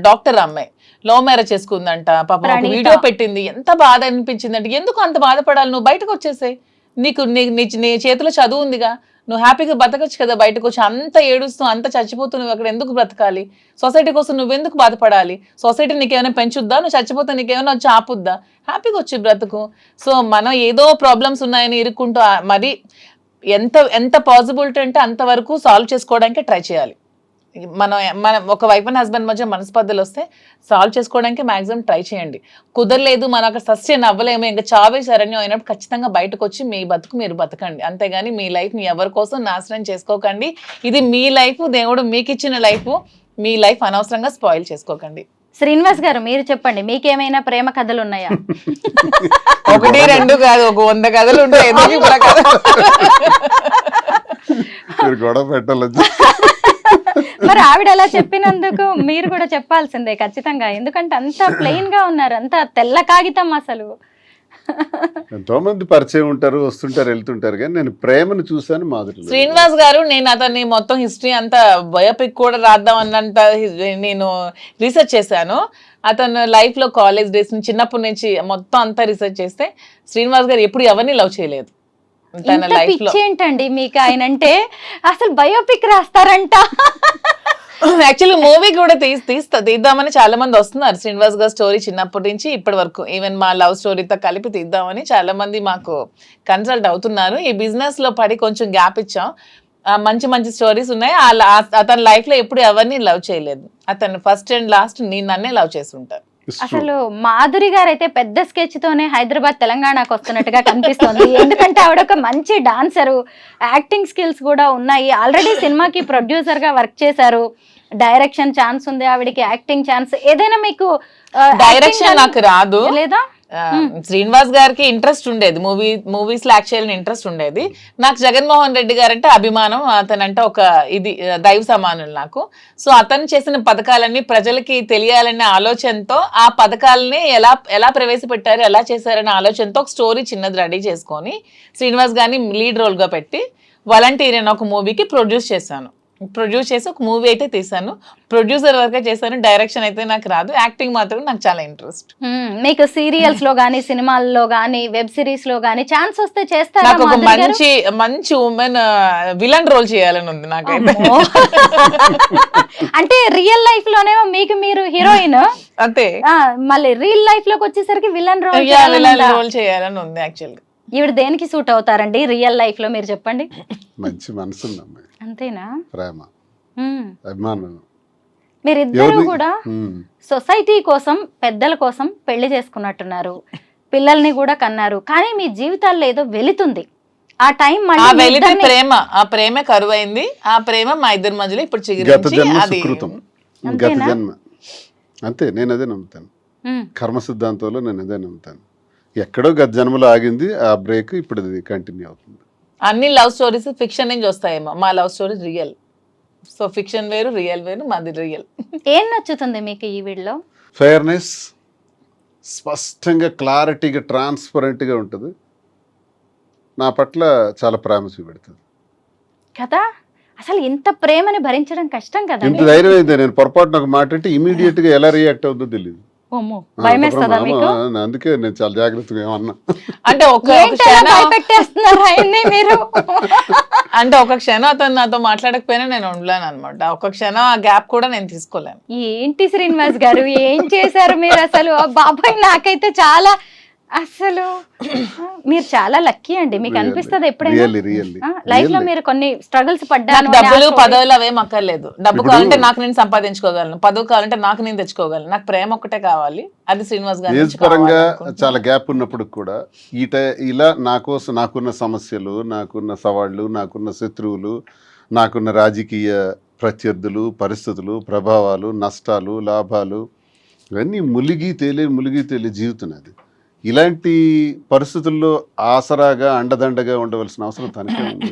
డాక్టర్ అమ్మాయి లవ్ మ్యారేజ్ చేసుకుందంట పాపం, ఒక వీడియో పెట్టింది, ఎంత బాధ అనిపించింది అంటే, ఎందుకు అంత బాధపడాలి, నువ్వు బయటకు వచ్చేసాయి, నీ చేతిలో చదువు ఉందిగా, నువ్వు హ్యాపీగా బతకచ్చు కదా, బయటకు వచ్చి అంత ఏడుస్తూ అంత చచ్చిపోతూ నువ్వు అక్కడ ఎందుకు బ్రతకాలి, సొసైటీ కోసం నువ్వెందుకు బాధపడాలి, సొసైటీ నీకేమైనా పెంచుద్దా, నువ్వు చచ్చిపోతే నీకేమైనా వచ్చి ఆపుద్దా, హ్యాపీగా వచ్చి బ్రతుకు. సో మనం ఏదో ప్రాబ్లమ్స్ ఉన్నాయని ఇరుక్కుంటూ మరి ఎంత పాసిబిలిటీ అంటే అంతవరకు సాల్వ్ చేసుకోవడానికి ట్రై చేయాలి. మనం ఒక వైఫ్ అండ్ హస్బెండ్ మధ్య మనస్పర్ధలు వస్తే సాల్వ్ చేసుకోవడానికి మాక్సిమం ట్రై చేయండి. కుదరలేదు, మనం అక్కడ సస్టైన్ అవ్వలేము, ఇంకా చావే శరణ్యం అయినప్పుడు ఖచ్చితంగా బయటకు వచ్చి మీ బతుకు మీరు బతకండి, అంతేగాని మీ లైఫ్ని ఎవరి కోసం నాశనం చేసుకోకండి. ఇది మీ లైఫ్, దేవుడు మీకు ఇచ్చిన లైఫ్, మీ లైఫ్ అనవసరంగా స్పాయిల్ చేసుకోకండి. శ్రీనివాస్ గారు మీరు చెప్పండి, మీకేమైనా ప్రేమ కథలు ఉన్నాయా? 1 2 కాదు, ఒక 100 కథలు ఉంటాయి. గొడవ పెట్టాలి. మరి ఆవిడ అలా చెప్పినందుకు మీరు కూడా చెప్పాల్సిందే ఖచ్చితంగా, ఎందుకంటే అంత ప్లెయిన్ గా ఉన్నారు, అంత తెల్ల కాగితం. అసలు ఎంతో మంది పరిచయం ఉంటారు, వస్తుంటారు, వెళ్తుంటారు, కానీ నేను ప్రేమను చూసాను మాధురి. శ్రీనివాస్ గారు, నేను అతన్ని మొత్తం హిస్టరీ అంతా బయోపిక్ కూడా రాద్దాం అన్నంత నేను రీసెర్చ్ చేశాను. అతను లైఫ్ లో కాలేజ్ డేస్ నుంచి చిన్నప్పటి నుంచి మొత్తం అంతా రీసెర్చ్ చేస్తే శ్రీనివాస్ గారు ఎప్పుడు ఎవరిని లవ్ చేయలేదు. ఏంటండి మీకు ఆయన అంటే, అసలు బయోపిక్ రాస్తారంట. యాక్చువల్లీ మూవీ కూడా తీద్దామని చాలా మంది వస్తున్నారు. శ్రీనివాస్ గారి స్టోరీ చిన్నప్పటి నుంచి ఇప్పటి వరకు, ఈవెన్ మా లవ్ స్టోరీతో కలిపి తీద్దామని చాలా మంది మాకు కన్సల్ట్ అవుతున్నారు. ఈ బిజినెస్ లో పడి కొంచెం గ్యాప్ ఇచ్చాం. మంచి మంచి స్టోరీస్ ఉన్నాయి. అతని లైఫ్ లో ఎప్పుడు ఎవరిని లవ్ చేయలేదు. అతను ఫస్ట్ అండ్ లాస్ట్ నన్నే లవ్ చేసి ఉంటారు. అసలు మాధురి గారు అయితే పెద్ద స్కెచ్ తోనే హైదరాబాద్ తెలంగాణకు వస్తున్నట్టుగా కనిపిస్తుంది. ఎందుకంటే ఆవిడ ఒక మంచి డాన్సరు, యాక్టింగ్ స్కిల్స్ కూడా ఉన్నాయి, ఆల్రెడీ సినిమాకి ప్రొడ్యూసర్ గా వర్క్ చేశారు, డైరెక్షన్ ఛాన్స్ ఉంది ఆవిడకి, యాక్టింగ్ ఛాన్స్. ఏదైనా మీకు డైరెక్షన్ నాకు రాదు లేదా? శ్రీనివాస్ గారికి ఇంట్రెస్ట్ ఉండేది, మూవీస్ లో యాక్ట్ చేయాలని ఇంట్రెస్ట్ ఉండేది. నాకు జగన్మోహన్ రెడ్డి గారు అంటే అభిమానం, అతనంటే ఒక ఇది దైవ సమానులు నాకు. సో అతను చేసిన పథకాలన్నీ ప్రజలకి తెలియాలనే ఆలోచనతో, ఆ పథకాలని ఎలా ప్రవేశపెట్టారు, ఎలా చేశారనే ఆలోచనతో ఒక స్టోరీ చిన్నది రెడీ చేసుకొని శ్రీనివాస్ గారిని లీడ్ రోల్ గా పెట్టి వాలంటీర్ అనే ఒక మూవీకి ప్రొడ్యూస్ చేశాను. ప్రొడ్యూస్ చేసి ఒక మూవీ అయితే తీసాను. ప్రొడ్యూసర్ వరకే చేశాను, డైరెక్షన్ అయితే నాకు రాదు. యాక్టింగ్ మాత్రం నాకు చాలా ఇంట్రెస్ట్. మీకు సీరియల్స్ లో గానీ, సినిమాల్లో గానీ, వెబ్ సిరీస్ లో గానీ ఛాన్స్ వస్తే చేస్తారా? నాకు ఒక మాధురి గారు? మంచి ఉమెన్ విలన్ రోల్ చేయాలని ఉంది నాకైతే. అమ్మో. అంటే రియల్ లైఫ్ లోనేమో మీకు మీరు హీరోయిన్, అంతే, మళ్ళీ రియల్ లైఫ్ లోకి వచ్చేసరికి విలన్ విలన్ రోల్. రోల్ చేయాలని ఉంది యాక్చువల్గా. ఈవిడ దేనికి సూట్ అవుతారండి రియల్ లైఫ్ లో, మీరు చెప్పండి. మంచి మనసు ఉంది అమ్మాయి, అంతేనా? ప్రేమ, మ్మ్. అభిమానం. మీరిద్దరూ కూడా సొసైటీ కోసం, పెద్దల కోసం పెళ్లి చేసుకున్నట్టున్నారు, పిల్లల్ని కూడా కన్నారు. కానీ మీ జీవితాల్లో ఏదో వెళుతుంది. ఆ టైం ఆ మళ్ళీ మీ వెలితి ఇద్దరిని- ప్రేమ, ఆ ప్రేమ కరువైంది. ఆ ప్రేమ మా ఇద్దరి మధ్యలో ఇప్పుడు గత చిగురించి జన్మ అది సుకృతం, గత అంతేనా? జన్మ. అంతే, నేను అదే నమ్ముతాను. మ్మ్. కర్మ సిద్ధాంతంలో నేను అదే నమ్ముతాను. ఎక్కడో గత జన్మలో ఆగింది, ఆ బ్రేక్ ఇప్పుడు అది కంటిన్యూ అవుతుంది. అన్ని లవ్ స్టోరీస్ ఫిక్షన్ నుంచి వస్తాయేమో, మా love story real. So fiction వేరు, రియల్ వేరు, మాది రియల్. ఏం నచ్చుతుంది మీకు ఈ వీడిలో? ఫెయిర్నెస్, స్పష్టంగా, క్లారిటీగా, ట్రాన్స్పరెంట్గా ఉంటుంది. నా పట్ల చాలా ప్రేమ చూపెడుతుంది. కదా, అసలు ఇంత ప్రేమని భరించడం కష్టం ఇంత కదండి. ధైర్యం అయింది. నేను పొరపాటున ఒక మాట అంటే ఇమీడియట్ గా ఎలా రియాక్ట్ అవుతుందో తెలియదు. ఓమో, భయమేస్తుందా మీకు? అందుకే నేను చాలా జాగ్రత్తగా ఏమన్నా. అంటే ఒక ఏంటి అలా క్షణం, భయపెట్టేస్తున్నారు ఆయన్ని మీరు? అంటే ఒక క్షణం అతను నాతో మాట్లాడకపోయినా నేను ఉండలేను అనమాట. ఒక క్షణం ఆ గ్యాప్ కూడా నేను తీసుకోలేను. ఏంటి శ్రీనివాస్ గారు, ఏం చేశారు మీరు అసలు? బాబాయ్, నాకైతే చాలా, అసలు మీరు చాలా లక్కీ అండి. మీకు అనిపిస్తుంది ఎప్పుడైనా రియల్లీ లైఫ్ లో మీరు కొన్ని స్ట్రగుల్స్ నాకు పడ్డాను? డబ్బులు పదవులు అవేం అక్కర్లేదు. డబ్బు కావాలంటే నాకు నేను సంపాదించుకోగలను, పదవి కావాలంటే నాకు నేను తెచ్చుకోగలను. నాకు ప్రేమ ఒక్కటే కావాలి, అది శ్రీనివాస్ గారి ఏజ్ నుంచి పరంగా కావాలనుకుంటున్నాను. చాలా గ్యాప్ ఉన్నప్పుడు కూడా ఇలా నా కోసం, నాకున్న సమస్యలు, నాకున్న సవాళ్ళు, నాకున్న శత్రువులు, నాకున్న రాజకీయ ప్రత్యర్థులు, పరిస్థితులు, ప్రభావాలు, నష్టాలు, లాభాలు, ఇవన్నీ ములిగి తేలే జీవితం అది. ఇలాంటి పరిస్థితుల్లో ఆసరాగా, అండదండగా ఉండవలసిన అవసరం తనకే ఉంది.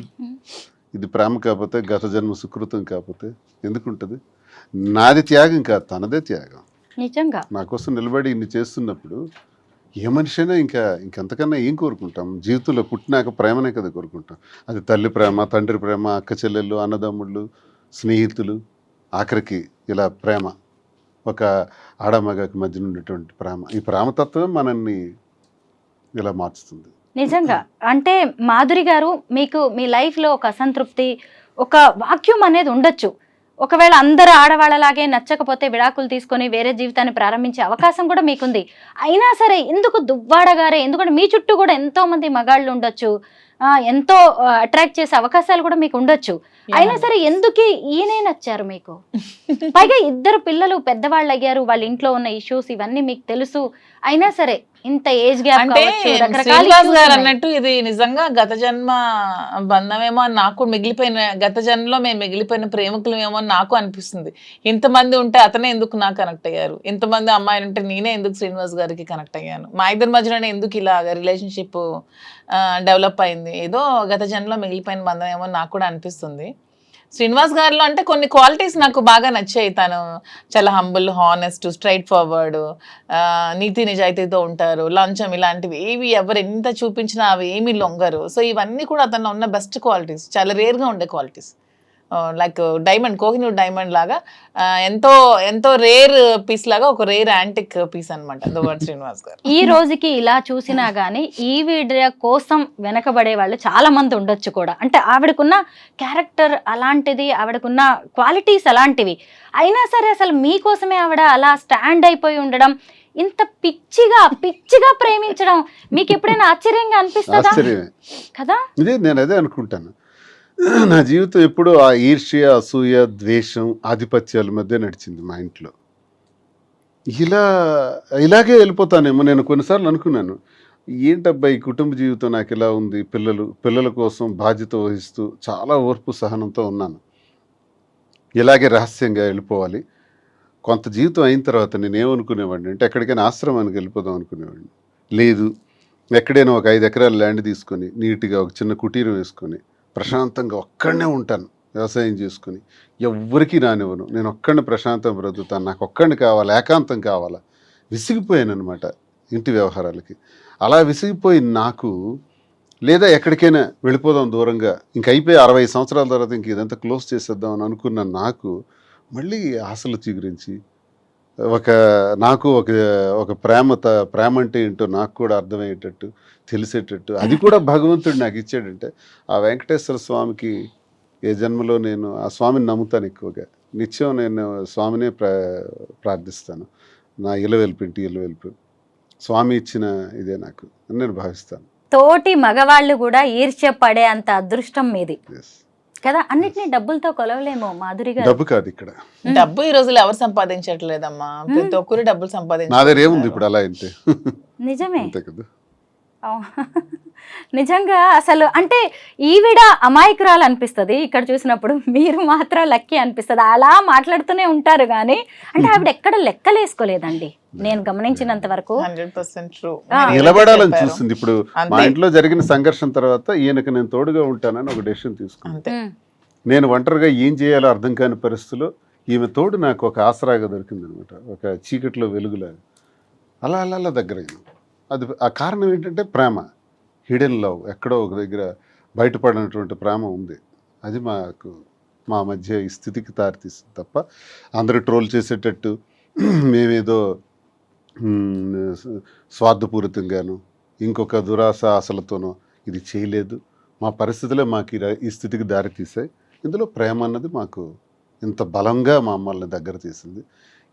ఇది ప్రేమ కాకపోతే, గత జన్మ సుకృతం కాకపోతే ఎందుకుంటుంది? నాది త్యాగం కాదు, తనదే త్యాగం. నిజంగా నా కోసం నిలబడి ఇన్ని చేస్తున్నప్పుడు ఏ మనిషి అయినా ఇంకెంతకన్నా ఏం కోరుకుంటాం? జీవితంలో పుట్టినాక ప్రేమనే కదా కోరుకుంటాం. అది తల్లి ప్రేమ, తండ్రి ప్రేమ, అక్క చెల్లెళ్ళు, అన్నదమ్ముళ్ళు, స్నేహితులు, ఆఖరికి ఇలా ప్రేమ, ఒక ఆడమగకి మధ్య ఉన్నటువంటి ప్రేమ. ఈ ప్రేమతత్వమే మనల్ని ఇలా మార్చుతుంది. నిజంగా. అంటే మాధురి గారు, మీకు మీ లైఫ్ లో ఒక అసంతృప్తి, ఒక వాక్యూమ్ అనేది ఉండొచ్చు. ఒకవేళ అందరు ఆడవాళ్ళలాగే నచ్చకపోతే విడాకులు తీసుకొని వేరే జీవితాన్ని ప్రారంభించే అవకాశం కూడా మీకుంది. అయినా సరే ఎందుకు దువ్వాడ గారే? ఎందుకంటే మీ చుట్టూ కూడా ఎంతో మంది మగాళ్ళు ఉండొచ్చు, ఎంతో అట్రాక్ట్ చేసే అవకాశాలు కూడా మీకు ఉండొచ్చు. అయినా సరే ఎందుకు ఈయనే నచ్చారు మీకు? పైగా ఇద్దరు పిల్లలు పెద్దవాళ్ళు అయ్యారు, వాళ్ళ ఇంట్లో ఉన్న ఇష్యూస్ ఇవన్నీ మీకు తెలుసు. అయినా సరే ఇంత ఏజ్ గ్యాప్ అంటే రకరకాల శ్రీనివాస్ issues గారు ఉన్నాయి. అన్నట్టు ఇది నిజంగా గత జన్మ బంధమేమో అని నాకు మిగిలిపోయిన, గత జన్మలో మేము మిగిలిపోయిన ప్రేమికులమేమో అని నాకు అనిపిస్తుంది. ఇంతమంది ఉంటే అతనే ఎందుకు నాకు కనెక్ట్ అయ్యారు, ఇంతమంది అమ్మాయిలు ఉంటే నేనే ఎందుకు శ్రీనివాస్ గారికి కనెక్ట్ అయ్యాను, మా ఇద్దరి మధ్యలోనే ఎందుకు ఇలా రిలేషన్షిప్ డెవలప్ అయింది, ఏదో గత జన్మలో మిగిలిపోయిన బంధం ఏమో నాకు కూడా అనిపిస్తుంది. శ్రీనివాస్ గారిలో అంటే కొన్ని క్వాలిటీస్ నాకు బాగా నచ్చాయి. తను చాలా హంబుల్, హానెస్ట్, స్ట్రైట్ ఫార్వర్డ్, నీతి నిజాయితీతో ఉంటారు, లంచం ఇలాంటివి ఏవి ఎవరు ఎంత చూపించినా అవి ఏమీ లొంగరు. సో ఇవన్నీ కూడా అతను ఉన్న బెస్ట్ క్వాలిటీస్, చాలా రేర్గా ఉండే qualities. Like diamond, Kohinoor diamond లాగా ఎంతో ఎంతో రేర్ పీస్ లాగా, ఒక రేర్ యాంటిక్ పీస్ అనమాట దువ్వాడ శ్రీనివాస్ గారు. ఈ రోజుకి ఇలా చూసినా గానీ ఈ వీడియో కోసం వెనకబడే వాళ్ళు చాలా మంది ఉండొచ్చు కూడా. అంటే ఆవిడకున్న క్యారెక్టర్ అలాంటిది, ఆవిడకున్న క్వాలిటీస్ అలాంటివి. అయినా సరే అసలు మీకోసమే ఆవిడ అలా స్టాండ్ అయిపోయి ఉండడం, ఇంత పిచ్చిగా ప్రేమించడం మీకు ఎప్పుడైనా ఆశ్చర్యంగా అనిపిస్తుందా? ఆశ్చర్యమే కదా. నేను అదే అనుకుంటాను. నా జీవితం ఎప్పుడూ ఆ ఈర్ష్య, అసూయ, ద్వేషం, ఆధిపత్యాల మధ్య నడిచింది మా ఇంట్లో. ఇలాగే వెళ్ళిపోతానేమో. నేను కొన్నిసార్లు అనుకున్నాను, ఏంటబ్బా ఈ కుటుంబ జీవితం నాకు ఇలా ఉంది, పిల్లల కోసం బాధ్యత వహిస్తూ చాలా ఓర్పు సహనంతో ఉన్నాను, ఇలాగే రహస్యంగా వెళ్ళిపోవాలి. కొంత జీవితం అయిన తర్వాత నేను ఏమనుకునేవాడిని అంటే ఎక్కడికైనా ఆశ్రమానికి వెళ్ళిపోదాం అనుకునేవాడిని. లేదు, ఎక్కడైనా ఒక 5 ఎకరాల ల్యాండ్ తీసుకొని నీట్గా ఒక చిన్న కుటీరం వేసుకొని ప్రశాంతంగా ఒక్కడనే ఉంటాను, వ్యవసాయం చేసుకుని, ఎవ్వరికీ రానివ్వను, నేను ఒక్కడిని ప్రశాంతంగా బ్రతుకుతాను, నాకు ఒక్కడిని కావాలి, ఏకాంతం కావాలా. విసిగిపోయాను అనమాట ఇంటి వ్యవహారాలకి. అలా విసిగిపోయి నాకు లేదా ఎక్కడికైనా వెళ్ళిపోదాం దూరంగా, ఇంక అయిపోయి 60 సంవత్సరాల తర్వాత ఇంక ఇదంతా క్లోజ్ చేసేద్దాం అని అనుకున్న నాకు మళ్ళీ ఆశలు చిగురించి నాకు ఒక ప్రేమ అంటే ఏంటో నాకు కూడా అర్థమయ్యేటట్టు తెలిసేటట్టు అది కూడా భగవంతుడు నాకు ఇచ్చాడంటే ఆ వెంకటేశ్వర స్వామికి ఏ జన్మలో నేను ఆ స్వామిని నమ్ముతాను ఎక్కువగా. నిత్యం నేను స్వామినే ప్రార్థిస్తాను. నా ఇలవెల్పు స్వామి ఇచ్చిన ఇదే నాకు అని నేను భావిస్తాను. తోటి మగవాళ్ళు కూడా ఈర్ష్య పడే అంత అదృష్టం మీది Yes. కదా. అన్నిటినీ డబ్బులతో కొలవలేమో మాధురి గారు. డబ్బు కాదు ఇక్కడ, డబ్బు ఈ రోజులు ఎవరు సంపాదించట్లేదమ్మా, ప్రతి ఒక్కరు డబ్బులు నా సంపాదించారు. దగ్గర ఏముంది ఇప్పుడు అలా అయితే నిజమే. అంతే కదా. నిజంగా అసలు అంటే ఈవిడ అమాయకురాలు అనిపిస్తుంది ఇక్కడ చూసినప్పుడు, మీరు మాత్రం లక్కీ అనిపిస్తుంది. అలా మాట్లాడుతూనే ఉంటారు కానీ అంటే ఆవిడ ఎక్కడ లెక్కలేసుకోలేదండి నేను గమనించినంత వరకు. 100% true. నిలబడాలని చెప్పారు. చూస్తుంది. ఇప్పుడు మా అంతే. ఇంట్లో జరిగిన సంఘర్షణ తర్వాత ఈయనకు నేను తోడుగా ఉంటానని ఒక డెసిషన్ తీసుకున్నాను. అంతే. నేను ఒంటరిగా ఏం చేయాలో అర్థం కాని పరిస్థితిలో ఈమె తోడు నాకు ఒక ఆసరాగా దొరికింది అనమాట, ఒక చీకట్లో వెలుగులాగా. అలా అలా అలా దగ్గరైంది. అది ఆ కారణం ఏంటంటే ప్రేమ, హిడెన్ లవ్, ఎక్కడో ఒక దగ్గర బయటపడినటువంటి ప్రేమ ఉంది. అది మా మధ్య ఈ స్థితికి దారితీస్తుంది తప్ప అందరూ ట్రోల్ చేసేటట్టు మేమేదో స్వార్థపూరితంగాను ఇంకొక దురాశ ఆశలతోనో ఇది చేయలేదు. మా పరిస్థితులే మాకు ఈ స్థితికి దారి తీసాయి. ఇందులో ప్రేమ అన్నది మాకు ఇంత బలంగా మమ్మల్ని దగ్గర తీసింది.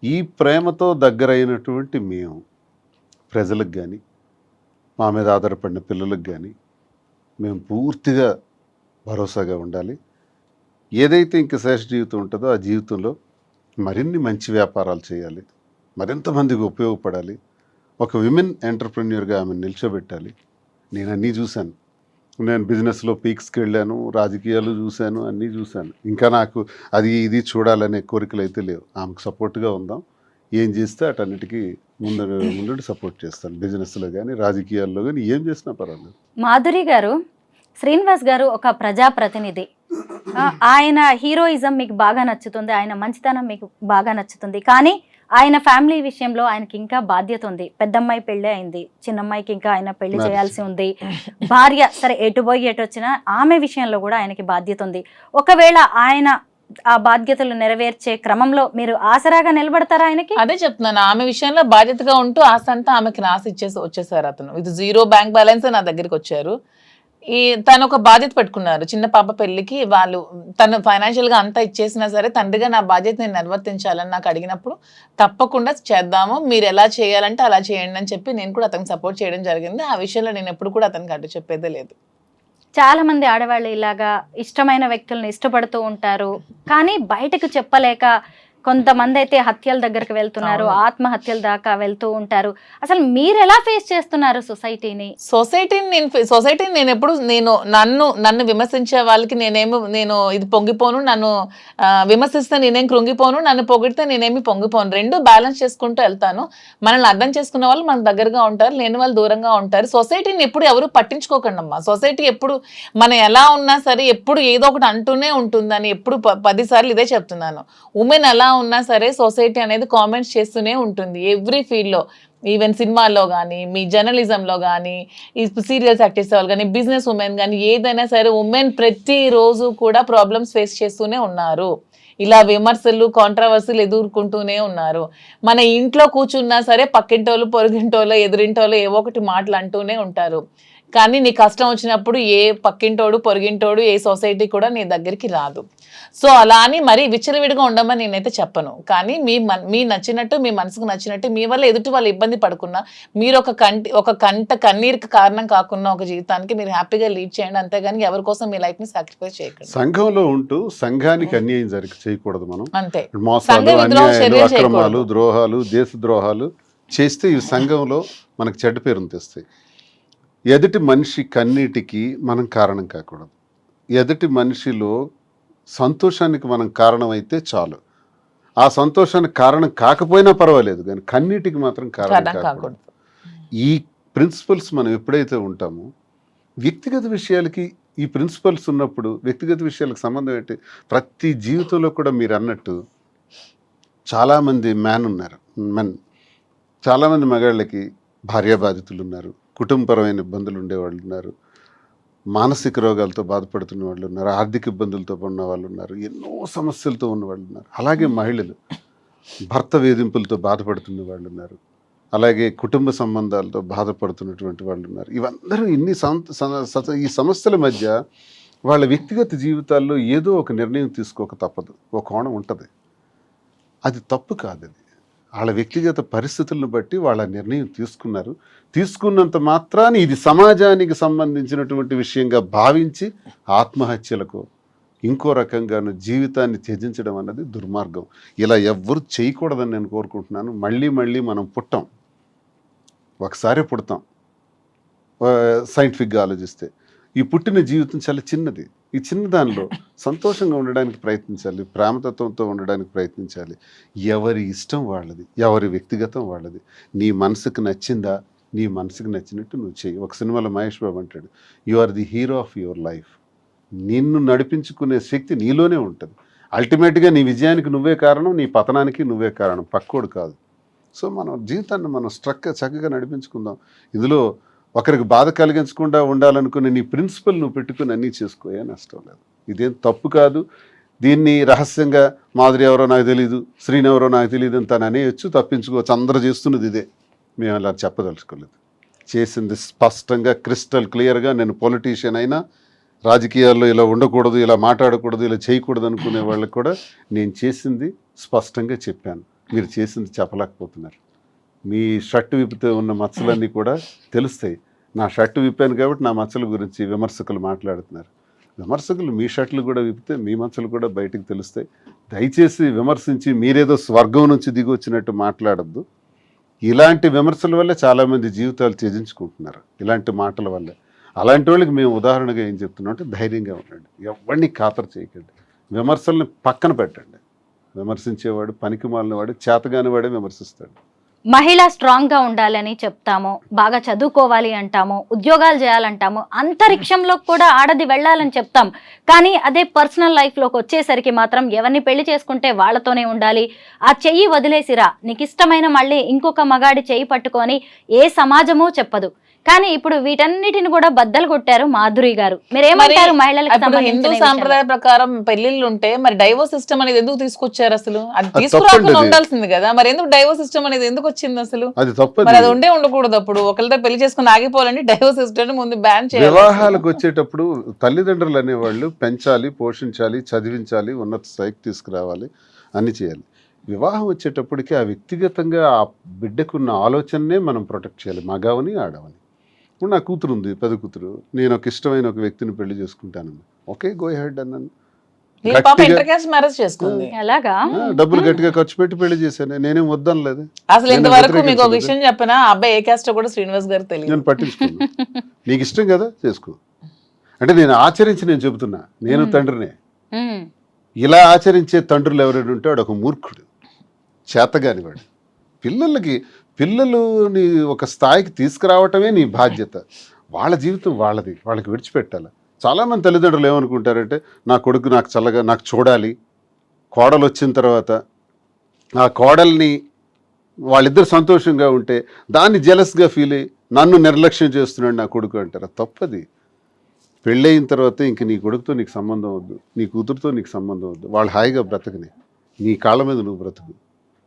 ఈ ప్రేమతో దగ్గరైనటువంటి మేము ప్రజలకు కానీ మా మీద ఆధారపడిన పిల్లలకు కానీ మేము పూర్తిగా భరోసాగా ఉండాలి. ఏదైతే ఇంక శేష జీవితం ఉంటుందో ఆ జీవితంలో మరిన్ని మంచి వ్యాపారాలు చేయాలి, మరింత మందికి ఉపయోగపడాలి, ఒక విమెన్ ఎంటర్ప్రెన్యూర్గా ఆమె నిల్చోబెట్టాలి. నేను అన్నీ చూశాను. నేను బిజినెస్లో పీక్స్కి వెళ్ళాను, రాజకీయాలు చూశాను, అన్నీ చూశాను. ఇంకా నాకు అది ఇది చూడాలనే కోరికలు అయితే లేవు. ఆమెకు సపోర్ట్గా ఉందాం, ఏం చేస్తే అటన్నిటికీ ముందు సపోర్ట్ చేస్తాను. బిజినెస్లో కానీ రాజకీయాల్లో కానీ ఏం చేసినా పర్వాలేదు. మాధురి గారు, శ్రీనివాస్ గారు ఒక ప్రజాప్రతినిధి. ఆయన హీరోయిజం మీకు బాగా నచ్చుతుంది, ఆయన మంచితనం మీకు బాగా నచ్చుతుంది. కానీ ఆయన ఫ్యామిలీ విషయంలో ఆయనకి ఇంకా బాధ్యత ఉంది. పెద్దమ్మాయి పెళ్ళి అయింది, చిన్నమ్మాయికి ఇంకా ఆయన పెళ్లి చేయాల్సి ఉంది. భార్య సరే ఎటు పోయి ఎటు వచ్చినా ఆమె విషయంలో కూడా ఆయనకి బాధ్యత ఉంది. ఒకవేళ ఆయన ఆ బాధ్యతలు నెరవేర్చే క్రమంలో మీరు ఆసరాగా నిలబడతారా ఆయనకి? అదే చెప్తున్నాను, ఆమె విషయంలో బాధ్యతగా ఉంటూ ఆస్తి అంతా ఆమెకి రాసి వచ్చేసారు. అతను ఇది 0 బ్యాంక్ బ్యాలెన్స్ నా దగ్గరికి వచ్చారు. తను ఒక బాధ్యత పెట్టుకున్నారు. చిన్న పాప పెళ్లికి వాళ్ళు తను ఫైనాన్షియల్ గా అంతా ఇచ్చేసినా సరే తండ్రిగా నా బాధ్యత నేను నిర్వర్తించాలని నాకు అడిగినప్పుడు తప్పకుండా చేద్దాము, మీరు ఎలా చేయాలంటే అలా చేయండి అని చెప్పి నేను కూడా అతనికి సపోర్ట్ చేయడం జరిగింది. ఆ విషయంలో నేను ఎప్పుడు కూడా అతనికి అడ్డు చెప్పేదే లేదు. చాలా మంది ఆడవాళ్ళు ఇలాగా ఇష్టమైన వ్యక్తులను ఇష్టపడుతూ ఉంటారు, కానీ బయటకు చెప్పలేక కొంతమంది అయితే హత్యల దగ్గరకు వెళ్తున్నారు, ఆత్మహత్యల దాకా వెళ్తూ ఉంటారు. అసలు మీరు ఎలా ఫేస్ చేస్తున్నారు సొసైటీని? సొసైటీని నేను ఎప్పుడు నన్ను విమర్శించే వాళ్ళకి నేను ఇది పొంగిపోను, నన్ను విమర్శిస్తే నేనేం కృంగిపోను, నన్ను పొగిడితే నేనేమి పొంగిపోను. రెండు బ్యాలెన్స్ చేసుకుంటూ వెళ్తాను. మనల్ని అర్థం చేసుకున్న వాళ్ళు మనకు దగ్గరగా ఉంటారు, లేని వాళ్ళు దూరంగా ఉంటారు. సొసైటీని ఎప్పుడు ఎవరు పట్టించుకోకండి అమ్మా. సొసైటీ ఎప్పుడు మనం ఎలా ఉన్నా సరే ఎప్పుడు ఏదో ఒకటి అంటూనే ఉంటుందని ఎప్పుడు 10 సార్లు ఇదే చెప్తున్నాను. ఉమెన్ ఎలా ఉన్నా సరే సొసైటీ అనేది కామెంట్స్ చేస్తూనే ఉంటుంది ఎవ్రీ ఫీల్డ్లో. ఈవెన్ సినిమాల్లో కానీ, మీ జర్నలిజంలో కానీ, ఈ సీరియల్స్ యాక్ట్ చేసే వాళ్ళు కానీ, బిజినెస్ ఉమెన్ కానీ, ఏదైనా సరే ఉమెన్ ప్రతిరోజు కూడా ప్రాబ్లమ్స్ ఫేస్ చేస్తూనే ఉన్నారు. ఇలా విమర్శలు కాంట్రవర్సీలు ఎదుర్కొంటూనే ఉన్నారు. మన ఇంట్లో కూర్చున్నా సరే పక్కింటోళ్ళు పొరుగింటోళ్ళు ఎదురింటోళ్ళు ఏవో ఒకటి మాటలు అంటూనే ఉంటారు. కానీ నీ కష్టం వచ్చినప్పుడు ఏ పక్కింటోడు పొరుగింటోడు ఏ సొసైటీ కూడా నీ దగ్గరికి రాదు. సో అలా అని మరీ విచ్చలవిడిగా ఉండమని నేనైతే చెప్పను. కానీ మీ నచ్చినట్టు, మీ మనసుకు నచ్చినట్టు, మీ వల్ల ఎదుటి వాళ్ళు ఇబ్బంది పడకుండా, మీరు ఒక కంట కన్నీరుకి కారణం కాకుండా ఒక జీవితానికి మీరు హ్యాపీగా లీడ్ చేయండి. అంతేగాని ఎవరి కోసం మీ లైఫ్ ని సాక్రిఫైస్ చేయకండి. సంఘంలో ఉంటూ సంఘానికి అన్యాయం చేయకూడదు. మనం అంతే, మోసాలు, అన్యాయాలు, అక్రమాలు, ద్రోహాలు, దేశ ద్రోహాలు చేస్తే ఈ సంఘంలో మనకు చెడ్డ పేరును తెస్తాయి. ఎదుటి మనిషి కన్నీటికి మనం కారణం కాకూడదు. ఎదుటి మనిషిలో సంతోషానికి మనం కారణం అయితే చాలు. ఆ సంతోషానికి కారణం కాకపోయినా పర్వాలేదు, కానీ కన్నీటికి మాత్రం కారణం కాకూడదు. ఈ ప్రిన్సిపల్స్ మనం ఎప్పుడైతే ఉంటామో, వ్యక్తిగత విషయాలకి ఈ ప్రిన్సిపల్స్ ఉన్నప్పుడు వ్యక్తిగత విషయాలకు సంబంధం ఏంటి? ప్రతి జీవితంలో కూడా మీరు అన్నట్టు చాలామంది మెన్ చాలామంది మగాళ్ళకి భార్యాబాధితులు ఉన్నారు, కుటుంబపరమైన ఇబ్బందులు ఉండేవాళ్ళు ఉన్నారు, మానసిక రోగాలతో బాధపడుతున్న వాళ్ళు ఉన్నారు, ఆర్థిక ఇబ్బందులతో ఉన్న వాళ్ళు ఉన్నారు, ఎన్నో సమస్యలతో ఉన్న వాళ్ళు ఉన్నారు. అలాగే మహిళలు భర్త వేధింపులతో బాధపడుతున్న వాళ్ళు ఉన్నారు, అలాగే కుటుంబ సంబంధాలతో బాధపడుతున్నటువంటి వాళ్ళు ఉన్నారు. ఇవందరూ ఇన్ని ఈ సమస్యల మధ్య వాళ్ళ వ్యక్తిగత జీవితాల్లో ఏదో ఒక నిర్ణయం తీసుకోక తప్పదు. ఒక కోణం ఉంటుంది, అది తప్పు కాదు. అది వాళ్ళ వ్యక్తిగత పరిస్థితులను బట్టి వాళ్ళ నిర్ణయం తీసుకున్నారు. తీసుకున్నంత మాత్రాన్ని ఇది సమాజానికి సంబంధించినటువంటి విషయంగా భావించి ఆత్మహత్యలకు ఇంకో రకంగాను జీవితాన్ని త్యజించడం అన్నది దుర్మార్గం. ఇలా ఎవ్వరూ చేయకూడదని నేను కోరుకుంటున్నాను. మళ్ళీ మళ్ళీ మనం పుట్టాం, ఒకసారి పుడతాం. సైంటిఫిక్గా ఆలోచిస్తే ఈ పుట్టిన జీవితం చాలా చిన్నది. ఈ చిన్న దానిలో సంతోషంగా ఉండడానికి ప్రయత్నించాలి, ప్రేమతత్వంతో ఉండడానికి ప్రయత్నించాలి. ఎవరి ఇష్టం వాళ్ళది, ఎవరి వ్యక్తిగతం వాళ్ళది. నీ మనసుకు నచ్చిందా, నీ మనసుకు నచ్చినట్టు నువ్వు చెయ్యి. ఒక సినిమాలో మహేష్ బాబు అంటాడు, you are the hero of your life. నిన్ను నడిపించుకునే శక్తి నీలోనే ఉంటుంది. అల్టిమేట్గా నీ విజయానికి నువ్వే కారణం, నీ పతనానికి నువ్వే కారణం, పక్కోడు కాదు. సో మనం జీవితాన్ని మనం చక్కగా నడిపించుకుందాం. ఇందులో ఒకరికి బాధ కలిగించకుండా ఉండాలనుకునే నీ ప్రిన్సిపల్ నువ్వు పెట్టుకుని అన్నీ చేసుకోయే నష్టం లేదు. ఇదేం తప్పు కాదు. దీన్ని రహస్యంగా మాధురి ఎవరో నాకు తెలియదు, శ్రీని ఎవరో నాకు తెలియదు అని తను అనేయచ్చు, తప్పించుకోవచ్చు. అందరూ చేస్తున్నది ఇదే. మేము అలా చెప్పదలుచుకోలేదు. చేసింది స్పష్టంగా క్రిస్టల్ క్లియర్గా. నేను పొలిటీషియన్ అయినా, రాజకీయాల్లో ఇలా ఉండకూడదు, ఇలా మాట్లాడకూడదు, ఇలా చేయకూడదు అనుకునే వాళ్ళకి కూడా నేను చేసింది స్పష్టంగా చెప్పాను. మీరు చేసింది చెప్పలేకపోతున్నారు. మీ షర్టు విప్పితే ఉన్న మచ్చలన్నీ కూడా తెలుస్తాయి. నా షర్టు విప్పాను కాబట్టి నా మచ్చల గురించి విమర్శకులు మాట్లాడుతున్నారు. విమర్శకులు మీ షర్ట్లు కూడా విప్పితే మీ మచ్చలు కూడా బయటకు తెలుస్తాయి. దయచేసి విమర్శించి మీరేదో స్వర్గం నుంచి దిగి వచ్చినట్టు మాట్లాడద్దు. ఇలాంటి విమర్శల వల్ల చాలామంది జీవితాలు త్యజించుకుంటున్నారు, ఇలాంటి మాటల వల్ల. అలాంటి వాళ్ళకి మేము ఉదాహరణగా ఏం చెప్తున్నాం అంటే ధైర్యంగా ఉండండి, ఎవరిని ఖాతరు చేయకండి, విమర్శల్ని పక్కన పెట్టండి. విమర్శించేవాడు పనికి మాలిన వాడు, చేతగాని వాడే విమర్శిస్తాడు. మహిళ స్ట్రాంగ్గా ఉండాలని చెప్తాము, బాగా చదువుకోవాలి అంటాము, ఉద్యోగాలు చేయాలంటాము, అంతరిక్షంలో కూడా ఆడది వెళ్ళాలని చెప్తాం. కానీ అదే పర్సనల్ లైఫ్లోకి వచ్చేసరికి మాత్రం ఎవరిని పెళ్లి చేసుకుంటే వాళ్ళతోనే ఉండాలి, ఆ చెయ్యి వదిలేసిరా, నీకు ఇష్టమైన మళ్ళీ ఇంకొక మగాడి చెయ్యి పట్టుకొని ఏ సమాజమూ చెప్పదు. కానీ ఇప్పుడు వీటన్నిటిని కూడా బద్దలు కొట్టారు మాధురి గారు. మీరేమంటారు మహిళలకు హిందూ సంబంధించిన సాంప్రదాయ ప్రకారం పెళ్లిళ్ళు ఉంటే మరి డైవోర్స్ సిస్టమ్ అనేది ఎందుకు తీసుకొచ్చారు? అసలు అది తీసుకురాకుండా ఉండాల్సింది కదా, మరి ఎందుకు డైవోర్స్ సిస్టమ్ అనేది ఎందుకు వచ్చింది అసలు? మరి అది ఉండే ఉండకూడదు. అప్పుడు ఒకరితో పెళ్లి చేసుకుని ఆగిపోవాలని డైవోర్స్ సిస్టమ్ ముందు బ్యాన్ చేయాలి. వివాహాలకు వచ్చేటప్పుడు తల్లిదండ్రులు అనేవాళ్ళు పెంచాలి, పోషించాలి, చదివించాలి, ఉన్నత స్థాయికి తీసుకురావాలి, అన్ని చేయాలి. వివాహం వచ్చేటప్పటికి ఆ వ్యక్తిగతంగా ఆ బిడ్డకున్న ఆలోచననే మనం ప్రొటెక్ట్ చేయాలి, మగవని ఆడవని. ఇప్పుడు నా కూతురు ఉంది, పెద్ద కూతురు, నేను ఒక ఇష్టమైన ఒక వ్యక్తిని పెళ్లి చేసుకుంటాను, ఓకే గో హెడ్ అన్నాను. డబ్బులు గట్టిగా ఖర్చు పెట్టి పెళ్లి చేశాను, నేనేం వద్దనలేదు. అసలు ఇంతవరకు మీకు ఒక విషయం చెప్పినా అబ్బాయి ఏ కాస్ట్ కూడా శ్రీనివాస్ గారు తెలియదు. నేను పట్టించుకున్నాను. నీకు ఇష్టం కదా చేసుకో అంటే నేను ఆచరించి నేను చెబుతున్నా, నేను తండ్రినే. ఇలా ఆచరించే తండ్రులు ఎవరైనా ఉంటే వాడు ఒక మూర్ఖుడు, చేతగాని వాడు. పిల్లలని ఒక స్థాయికి తీసుకురావటమే నీ బాధ్యత. వాళ్ళ జీవితం వాళ్ళది, వాళ్ళకి విడిచిపెట్టాలి. చాలామంది తల్లిదండ్రులు ఏమనుకుంటారంటే నా కొడుకు నాకు చల్లగా నాకు చూడాలి, కోడలు వచ్చిన తర్వాత ఆ కోడల్ని వాళ్ళిద్దరు సంతోషంగా ఉంటే దాన్ని జెలస్గా ఫీల్ అయ్యి నన్ను నిర్లక్ష్యం చేస్తున్నాడు నా కొడుకు అంటారు. తప్పది. పెళ్ళయిన తర్వాత ఇంక నీ కొడుకుతో నీకు సంబంధం వద్దు, నీ కూతురుతో నీకు సంబంధం వద్దు. వాళ్ళు హాయిగా బ్రతకని, నీ కాళ్ళ మీద నువ్వు బ్రతుకు.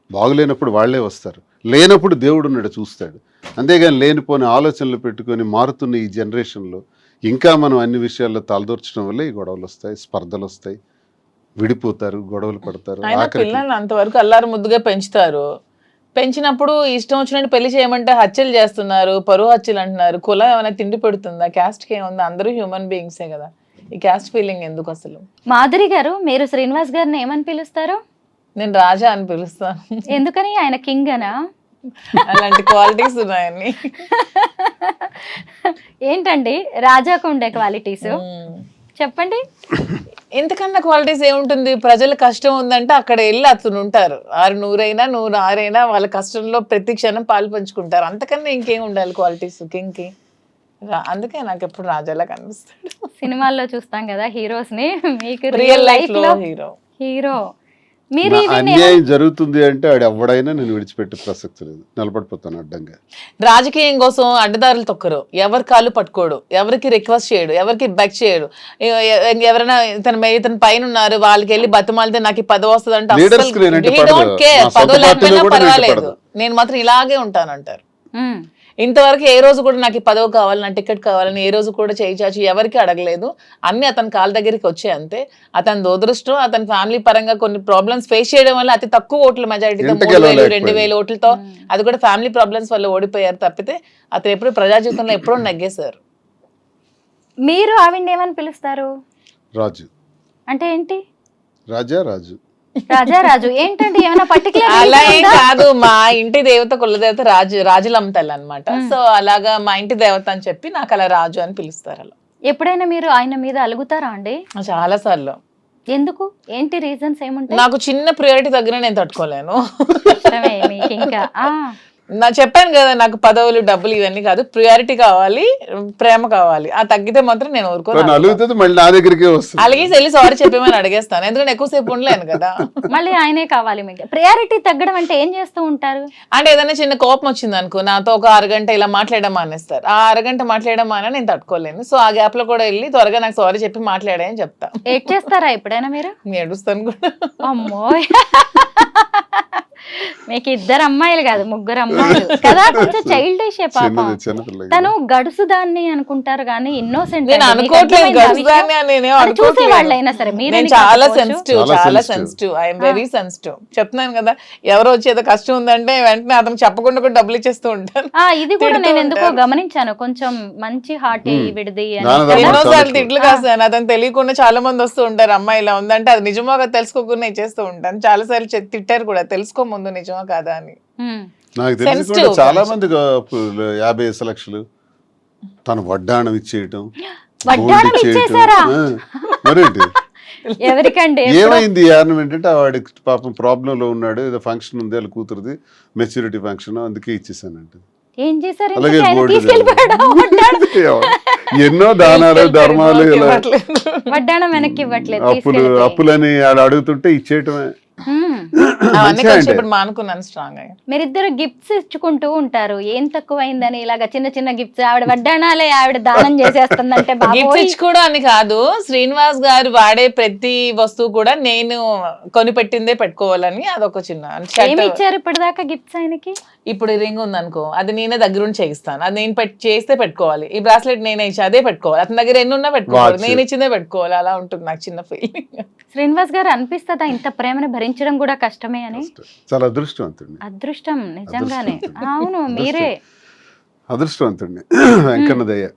బాగులేనప్పుడు వాళ్ళే వస్తారు, లేనప్పుడు దేవుడు ఉన్నాడు చూస్తాడు. అంతేగాని లేనిపోని ఆలోచనలు పెట్టుకొని మారుతున్న ఈ జనరేషన్లో ఇంకా మనం అన్ని విషయాల్లో తలదూర్చడం వల్ల ఈ గొడవలు వస్తాయి, స్పర్ధలు వస్తాయి, విడిపోతారు, గొడవలు పడతారు. పిల్లల్ని అంతవరకు అల్లారు ముద్దుగా పెంచుతారు. పెంచినప్పుడు ఇష్టం వచ్చినట్టు పెళ్లి చేయమంటే హత్యలు చేస్తున్నారు, పరువు హత్యలు అంటున్నారు. కులం ఏమైనా తిండి పెడుతుందా? క్యాస్ట్కి ఏముందా? అందరూ హ్యూమన్ బీయింగ్సే కదా. ఈ క్యాస్ట్ ఫీలింగ్ ఎందుకు అసలు? మాధురి గారు, మీరు శ్రీనివాస్ గారిని ఏమని పిలుస్తారు? నేను రాజా అని పిలుస్తాను. ఎందుకని? ఆయన కింగ్ అనా? అలాంటి క్వాలిటీస్ ఉన్నాయని. ఏంటండి రాజాకు ఉండే క్వాలిటీస్ చెప్పండి. ఇంతకన్నా క్వాలిటీస్ ఏముంటుంది? ప్రజల కష్టం ఉందంటే అక్కడ వెళ్ళి అతను ఉంటారు. 600 106 వాళ్ళ కష్టంలో ప్రతి క్షణం పాలు పంచుకుంటారు. అంతకన్నా ఇంకేం ఉండాలి క్వాలిటీస్ కింగ్కి? అందుకే నాకు ఎప్పుడు రాజాలా కనిపిస్తాడు. సినిమాల్లో చూస్తాం కదా హీరోస్ ని, మీకు రియల్ లైఫ్ లో హీరో. మీరు నా ఈవెన్ అన్యాయం జరుగుతుంది అంటే ఆడు ఎవడైనా నేను విడిచిపెట్టే ప్రసక్తి లేదు, నిలబడిపోతాను అడ్డంగా. రాజకీయం కోసం అడ్డదారులు తొక్కరు, ఎవరి కాళ్ళు పట్టుకోడు, ఎవరికి రిక్వెస్ట్ చేయడు, ఎవరికి బెక్ చేయడు. ఎవరైనా ఇతని పైన ఉన్నారు వాళ్ళకి వెళ్ళి బతిమాలితే నాకు ఈ పదవి వస్తుంది అంటే Leaders కి నేనంటే పడదు. నా సొంత పదవి లేకపోయినా పార్టీలో కూడా పర్వాలేదు, పడదు. నేను మాత్రం ఇలాగే ఉంటానంటారు. ఉమ్, ఇంతవరకు ఏ రోజు కూడా నాకు ఈ పదవి కావాలి, నా టికెట్ కావాలని ఏ రోజు కూడా చేయి చాచి ఎవరికి అడగలేదు. అన్ని అతని కాళ్ళ దగ్గరికి వచ్చాయి అంతే. అతని దురదృష్టం, అతని ఫ్యామిలీ పరంగా కొన్ని ప్రాబ్లమ్స్ ఫేస్ చేయడం వల్ల అతి తక్కువ ఓట్ల మెజారిటీతో ఇంత 3,000 గెలవలేకపోయాడు. 2,000 ఓట్లతో, అది కూడా ఫ్యామిలీ ప్రాబ్లమ్స్ వల్ల ఓడిపోయారు తప్పితే అతను ఎప్పుడు ప్రజా జీవితంలో ఎప్పుడో నగ్గేశారు. మీరు ఆవిడ ఏమని పిలుస్తారు? రాజు, అంటే ఏంటి? రాజు రాజారాజు ఏంటండి, ఏమైనా అలా ఏం పర్టికులర్? కాదు, మా ఇంటి దేవత కులదేవత రాజులమ్మతల్లి అన్నమాట. సో అలాగా మా ఇంటి దేవత అని చెప్పి నాకు అలా రాజు అని పిలుస్తారు. అలా ఎప్పుడైనా మీరు ఆయన మీద అలుగుతారా అండి? చాలా సార్లు. ఎందుకు, ఏంటి రీజన్స్ ఏముంటాయి? నాకు చిన్న ప్రియారిటీ దగ్గర నేను తట్టుకోలేను. ఇష్టమే మీకు ఇంకా. నా చెప్పాను కదా, నాకు పదవులు డబ్బులు ఇవన్నీ కాదు, ప్రియారిటీ కావాలి, ప్రేమ కావాలి. ఆ తగ్గితే మాత్రం నేను ఊరుకోను. అలుగుతుంది మళ్ళీ నా దగ్గరికే వస్తుంది. అలాగే వెళ్ళి సారీ చెప్పేమని అడిగేస్తాను, ఎందుకంటే ఎక్కువసేపు ఉండలేను కదా. మళ్ళీ ఆయనే కావాలి మీకు. ప్రయారిటీ తగ్గడం అంటే ఏం చేస్తూ ఉంటారు? అంటే ఏదైనా చిన్న కోపం వచ్చింది అనుకో, నాతో ఒక అరగంట ఇలా మాట్లాడడం మానేస్తారు. ఆ అరగంట మాట్లాడడం మానే నేను తట్టుకోలేను. సో ఆ గ్యాప్ లో కూడా వెళ్ళి త్వరగా నాకు సారీ చెప్పి మాట్లాడాయని చెప్తా. ఏడ్ చేస్తారా ఎప్పుడైనా మీరు? నేను ఏడుస్తాను కూడా. అమ్మో, మీకు 2 అమ్మాయిలు కాదు 3 అమ్మాయిలు కదా, కొంచెం చైల్డిష్ పాపం. చిన్నపిల్ల తను గడుసు దాన్ని అనుకుంటారు కానీ ఇన్నోసెంట్. నేను అనుకోవట్లేదు గడుస్తాన్ని, నేనేం చూసే వాళ్ళైనా సరే నేను మీరు చాలా సెన్సిటివ్, చాలా సెన్సిటివ్, ఐఎమ్ వెరీ సెన్సిటివ్. చెప్తున్నాను కదా, ఎవరో వచ్చేదో కష్టం ఉందంటే వెంటనే అతను చెప్పకుండా కూడా డబ్బులు ఇచ్చేస్తూ ఉంటాను. ఇది కూడా నేను ఎందుకో గమనించాను, కొంచెం మంచి హార్టీ విడిది అని. ఎన్నోసార్లు తిట్లు కాస్తాను, అతను తెలియకుండా చాలా మంది వస్తూ ఉంటారు, అమ్మాయి ఇలా ఉందంటే అది నిజమో కదా తెలుసుకోకుండా ఇచ్చేస్తూ ఉంటాను. చాలా సార్లు తిట్టారు కూడా, తెలుసుకో ముందు నిజమా కాదా అని. నాకు తెలిసి కూడా చాలా మంది 50 లక్షలు తను వడ్డాణం ఇచ్చేయటం, వడ్డాణం gold ఇచ్చేయటం. ఇచ్చేసారా? మరేంటి ఎవరికండి? ఏమైంది కారణం ఏంటంటే వాడికి పాపం ప్రాబ్లం లో ఉన్నాడు, ఏదో ఫంక్షన్ ఉంది వాళ్ళ కూతురుది, మెచ్యూరిటీ ఫంక్షన్, అందుకే ఇచ్చేసానంటే. ఏం చేశారు? అలాగే gold తీసుకెళ్ళిపోయాడు ఎన్నో దానాలు ధర్మాలు ఇలా వడ్డాణం వెనక్కి ఇవ్వట్లేదు, అప్పులని ఆడు అడుగుతుంటే ఇచ్చేయటమే. అవన్నీ కొంచెం ఇప్పుడు మానుకున్నాను స్ట్రాంగ్ గా. మీరిద్దరు గిఫ్ట్స్ ఇచ్చుకుంటూ ఉంటారు, ఏం తక్కువైందని ఇలాగా చిన్న చిన్న గిఫ్ట్స్. ఆవిడ వడ్డాణాలే ఆవిడ దానం చేసేస్తుందంటే గిఫ్ట్స్ ఇచ్చుకోవడం అని కాదు, శ్రీనివాస్ గారు వాడే ప్రతి వస్తువు కూడా నేను కొనిపెట్టిందే పెట్టుకోవాలని అదొక చిన్న. ఏమి ఇచ్చారు ఇప్పటిదాకా గిఫ్ట్స్ ఆయనకి? ఇప్పుడు రింగ్ ఉంది అనుకో, అది నేనే దగ్గరుండి చేయిస్తాను, అది నేను చేస్తే పెట్టుకోవాలి. ఈ బ్రాస్లెట్ నేనే ఇచ్చి అదే పెట్టుకోవాలి, అతని దగ్గర ఎన్నున్నా పెట్టుకోవాలి, నేను ఇచ్చిందే పెట్టుకోవాలి. అలా ఉంటుంది నాకు చిన్న ఫీలింగ్. శ్రీనివాస్ గారు అనిపిస్తుందా ఇంత ప్రేమను భరించడం కూడా కష్టమే అని? చాలా అదృష్టవంతుడిని. అదృష్టం నిజంగానే. అవును, మీరే అదృష్టవంతుడిని, వెంకన్న దయ్య.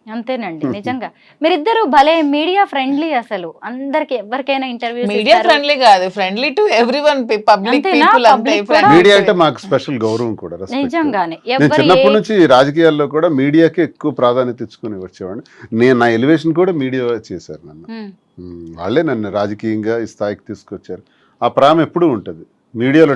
అంతేనండి నిజంగా. మీరిద్దరు భలే మీడియా ఫ్రెండ్లీ, అసలు అందరికి ఎవరికైనా ఇంటర్వ్యూ. మీడియా ఫ్రెండ్లీ కాదు, friendly to everyone, public people అంతే. మీడియా అంటే మాకు స్పెషల్ గౌరవం కూడా, రెస్పెక్ట్. నిజంగానే నేను చిన్నప్పటి నుంచి రాజకీయాల్లో కూడా మీడియాకి ఎక్కువ ప్రాధాన్యత ఇచ్చుకుని వచ్చేవాడిని. నా ఎలివేషన్ కూడా మీడియా చేశారు నన్ను. వాళ్ళే నన్ను రాజకీయంగా ఈ స్థాయికి తీసుకొచ్చారు. ఆ ప్రాణం ఎప్పుడూ ఉంటది మీడియాలో.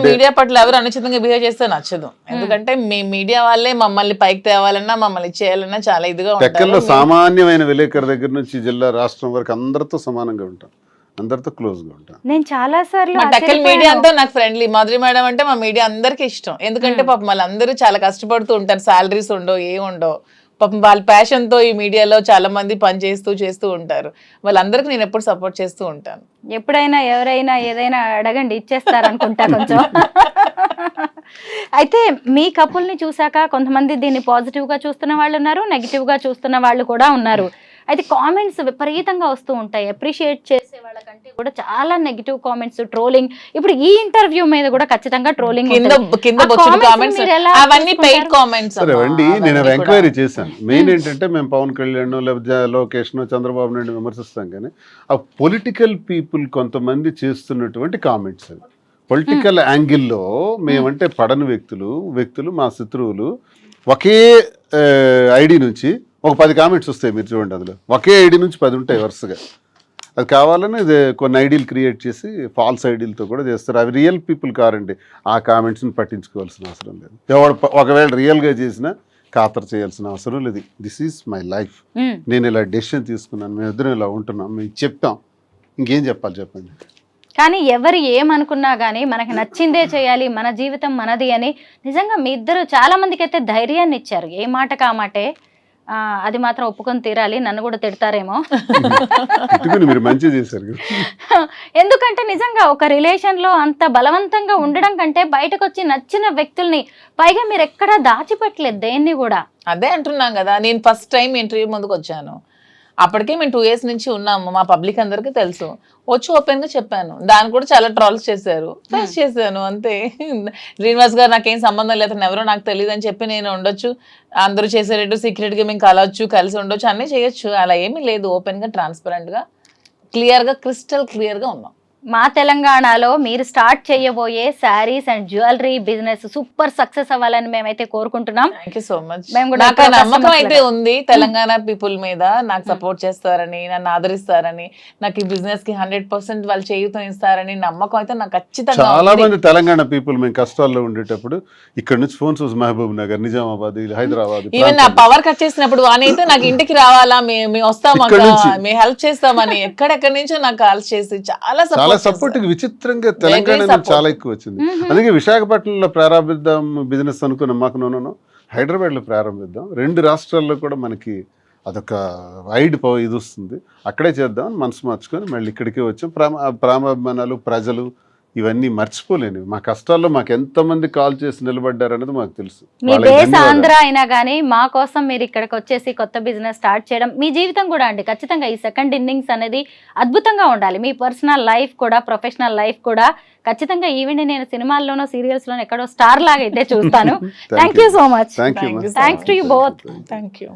మీడియా పట్ల ఎవరు అనుచితంగా బిహేవ్ చేస్తే నచ్చదు, ఎందుకంటే మీ మీడియా వాళ్ళే మమ్మల్ని పైకి తేవాలన్నా మమ్మల్ని చేయాలన్నా చాలా ఇదిగా టెక్కల్లో సామాన్యమైన విలేకరు దగ్గర నుంచి జిల్లా రాష్ట్రం వరకు అందరితో సమానంగా ఉంటాం, అందరితో క్లోజ్ గా ఉంటాం. నేను చాలా సార్లు మా టెక్కల్ మీడియా అంతా నాకు ఫ్రెండ్లీ. మాధురి మేడం అంటే మా మీడియా అందరికి ఇష్టం, ఎందుకంటే పాపం వాళ్ళందరూ చాలా కష్టపడుతూ ఉంటారు, సాలరీస్ ఉండవు, ఏముండవు. పాపం వాళ్ళ ప్యాషన్ తో ఈ మీడియాలో చాలా మంది పని చేస్తూ ఉంటారు. వాళ్ళందరికీ నేను ఎప్పుడు సపోర్ట్ చేస్తూ ఉంటాను. ఎప్పుడైనా ఎవరైనా ఏదైనా అడగండి, ఇచ్చేస్తారనుకుంటా కొంచెం. అయితే మీ కపుల్ని చూసాక కొంతమంది దీన్ని పాజిటివ్ గా చూస్తున్న వాళ్ళు ఉన్నారు, నెగిటివ్ గా చూస్తున్న వాళ్ళు కూడా ఉన్నారు. అయితే కామెంట్స్ విపరీతంగా వస్తూ ఉంటాయి, అప్రిషియేట్ చేసే వాళ్ళకంటే కూడా చాలా నెగిటివ్ కామెంట్స్, ట్రోలింగ్. ఇప్పుడు ఈ ఇంటర్వ్యూ మీద కూడా ఖచ్చితంగా ట్రోలింగ్. సరే అండి, నేను ఎంక్వైరీ చేశాను. మెయిన్ ఏంటంటే మేము పవన్ కళ్యాణ్ లేకపోతే లోకేష్ చంద్రబాబు నాయుడు విమర్శిస్తాం, కానీ ఆ పొలిటికల్ పీపుల్ కొంతమంది చేస్తున్నటువంటి కామెంట్స్, పొలిటికల్ యాంగిల్లో మేమంటే పడని వ్యక్తులు మా శత్రువులు ఒకే ఐడి నుంచి ఒక 10 కామెంట్స్ వస్తాయి, మీరు చూడండి. అందులో ఒకే ఐడి నుంచి 10 ఉంటాయి వరుసగా. అది కావాలని ఇది కొన్ని ఐడీలు క్రియేట్ చేసి ఫాల్స్ ఐడీలతో కూడా చేస్తారు. అవి రియల్ పీపుల్ కారండి, ఆ కామెంట్స్ని పట్టించుకోవాల్సిన అవసరం లేదు. ఒకవేళ రియల్గా చేసినా ఖాతరు చేయాల్సిన అవసరం లేదు. దిస్ ఈజ్ మై లైఫ్, నేను ఇలా డెసిషన్ తీసుకున్నాను, మేము ఇద్దరం ఇలా ఉంటున్నాం, మేము చెప్తాం, ఇంకేం చెప్పాలి చెప్పండి. కానీ ఎవరు ఏమనుకున్నా కానీ మనకి నచ్చిందే చేయాలి, మన జీవితం మనది అని నిజంగా మీ ఇద్దరు చాలా మందికి అయితే ధైర్యాన్ని ఇచ్చారు. ఏ మాటకు ఆ మాటే. అది మాత్రం ఒప్పుకొని తీరాలి, నన్ను కూడా తిడతారేమో. మీరు మంచి చేశారు. ఎందుకంటే నిజంగా ఒక రిలేషన్లో అంత బలవంతంగా ఉండడం కంటే బయటకు వచ్చి నచ్చిన వ్యక్తుల్ని, పైగా మీరు ఎక్కడా దాచిపెట్టలేదు దేన్ని కూడా. అదే అంటున్నాం కదా, నేను ఫస్ట్ టైం ఇంటర్వ్యూ ముందుకు వచ్చాను. అప్పటికే మేము 2 years నుంచి ఉన్నాము, మా పబ్లిక్ అందరికీ తెలుసు. వచ్చి ఓపెన్ గా చెప్పాను, దాన్ని కూడా చాలా ట్రాల్స్ చేశారు, ఫేస్ చేశాను అంతే. శ్రీనివాస్ గారు నాకేం సంబంధం లేదు, ఎవరో నాకు తెలియదు అని చెప్పి నేను ఉండొచ్చు, అందరూ చేసేటట్టు సీక్రెట్ గా మేము కలవచ్చు, కలిసి ఉండొచ్చు, అన్నీ చేయొచ్చు. అలా ఏమీ లేదు, ఓపెన్ గా ట్రాన్స్పరెంట్ గా క్లియర్ గా క్రిస్టల్ క్లియర్ గా ఉన్నాం. మా తెలంగాణలో మీరు స్టార్ట్ చేయబోయే saris and jewellery business super success అవ్వాలని మేమైతే కోరుకుంటున్నాం. Thank you so much. మేము కూడా నాకు నమ్మకం అయితే ఉంది తెలంగాణ పీపుల్ మీద, నాకు సపోర్ట్ చేస్తారని, నన్ను ఆదరిస్తారని, నాకు ఈ బిజినెస్ కి 100% వాళ్ళు చేయూతనిస్తారని నమ్మకం అయితే నాకు ఖచ్చితంగా. చాలా మంది తెలంగాణ పీపుల్ మేము కష్టాల్లో ఉండేటప్పుడు ఇక్కడ నుంచి ఫోన్స్ వస్తుంది, మహబూబ్ నగర్, నిజామాబాద్, హైదరాబాద్. ఈవెన్ నా పవర్ కట్ చేసినప్పుడు వానైతే నాకు ఇంటికి రావాలా, మేము వస్తాం, మేము హెల్ప్ చేస్తామని ఎక్కడెక్కడి నుంచో నాకు కాల్ చేసి చాలా సపోర్ట్ విచిత్రంగా తెలంగాణ చాలా ఎక్కువ వచ్చింది. అందుకే విశాఖపట్నంలో ప్రారంభిద్దాం బిజినెస్ అనుకున్నాం, మాకు హైదరాబాద్ లో ప్రారంభిద్దాం, 2 రాష్ట్రాల్లో కూడా మనకి అదొక వైడ్ ఇది వస్తుంది, అక్కడే చేద్దాం అని మనసు మార్చుకొని మళ్ళీ ఇక్కడికే వచ్చాం. ప్రేమాభిమానాలు, ప్రజలు ఇవన్నీ మర్చిపోలేను. మా కష్టాల్లో మాకు ఎంతమంది కాల్ చేసి నిలబడ్డారు అనేది మాకు తెలుసు. మీ దేశ ఆంధ్ర అయినా కానీ మా కోసం మీరు ఇక్కడికి వచ్చేసి కొత్త బిజినెస్ స్టార్ట్ చేయడం, మీ జీవితం కూడా అండి ఖచ్చితంగా ఈ సెకండ్ ఇన్నింగ్స్ అనేది అద్భుతంగా ఉండాలి. మీ పర్సనల్ లైఫ్ కూడా, ప్రొఫెషనల్ లైఫ్ కూడా ఖచ్చితంగా. ఈవెన్ నేను సినిమాల్లోనో సీరియల్స్ లోనో ఎక్కడో స్టార్ లాగా అయితే చూస్తాను. Thank you so much. Thanks to you both. Thank you.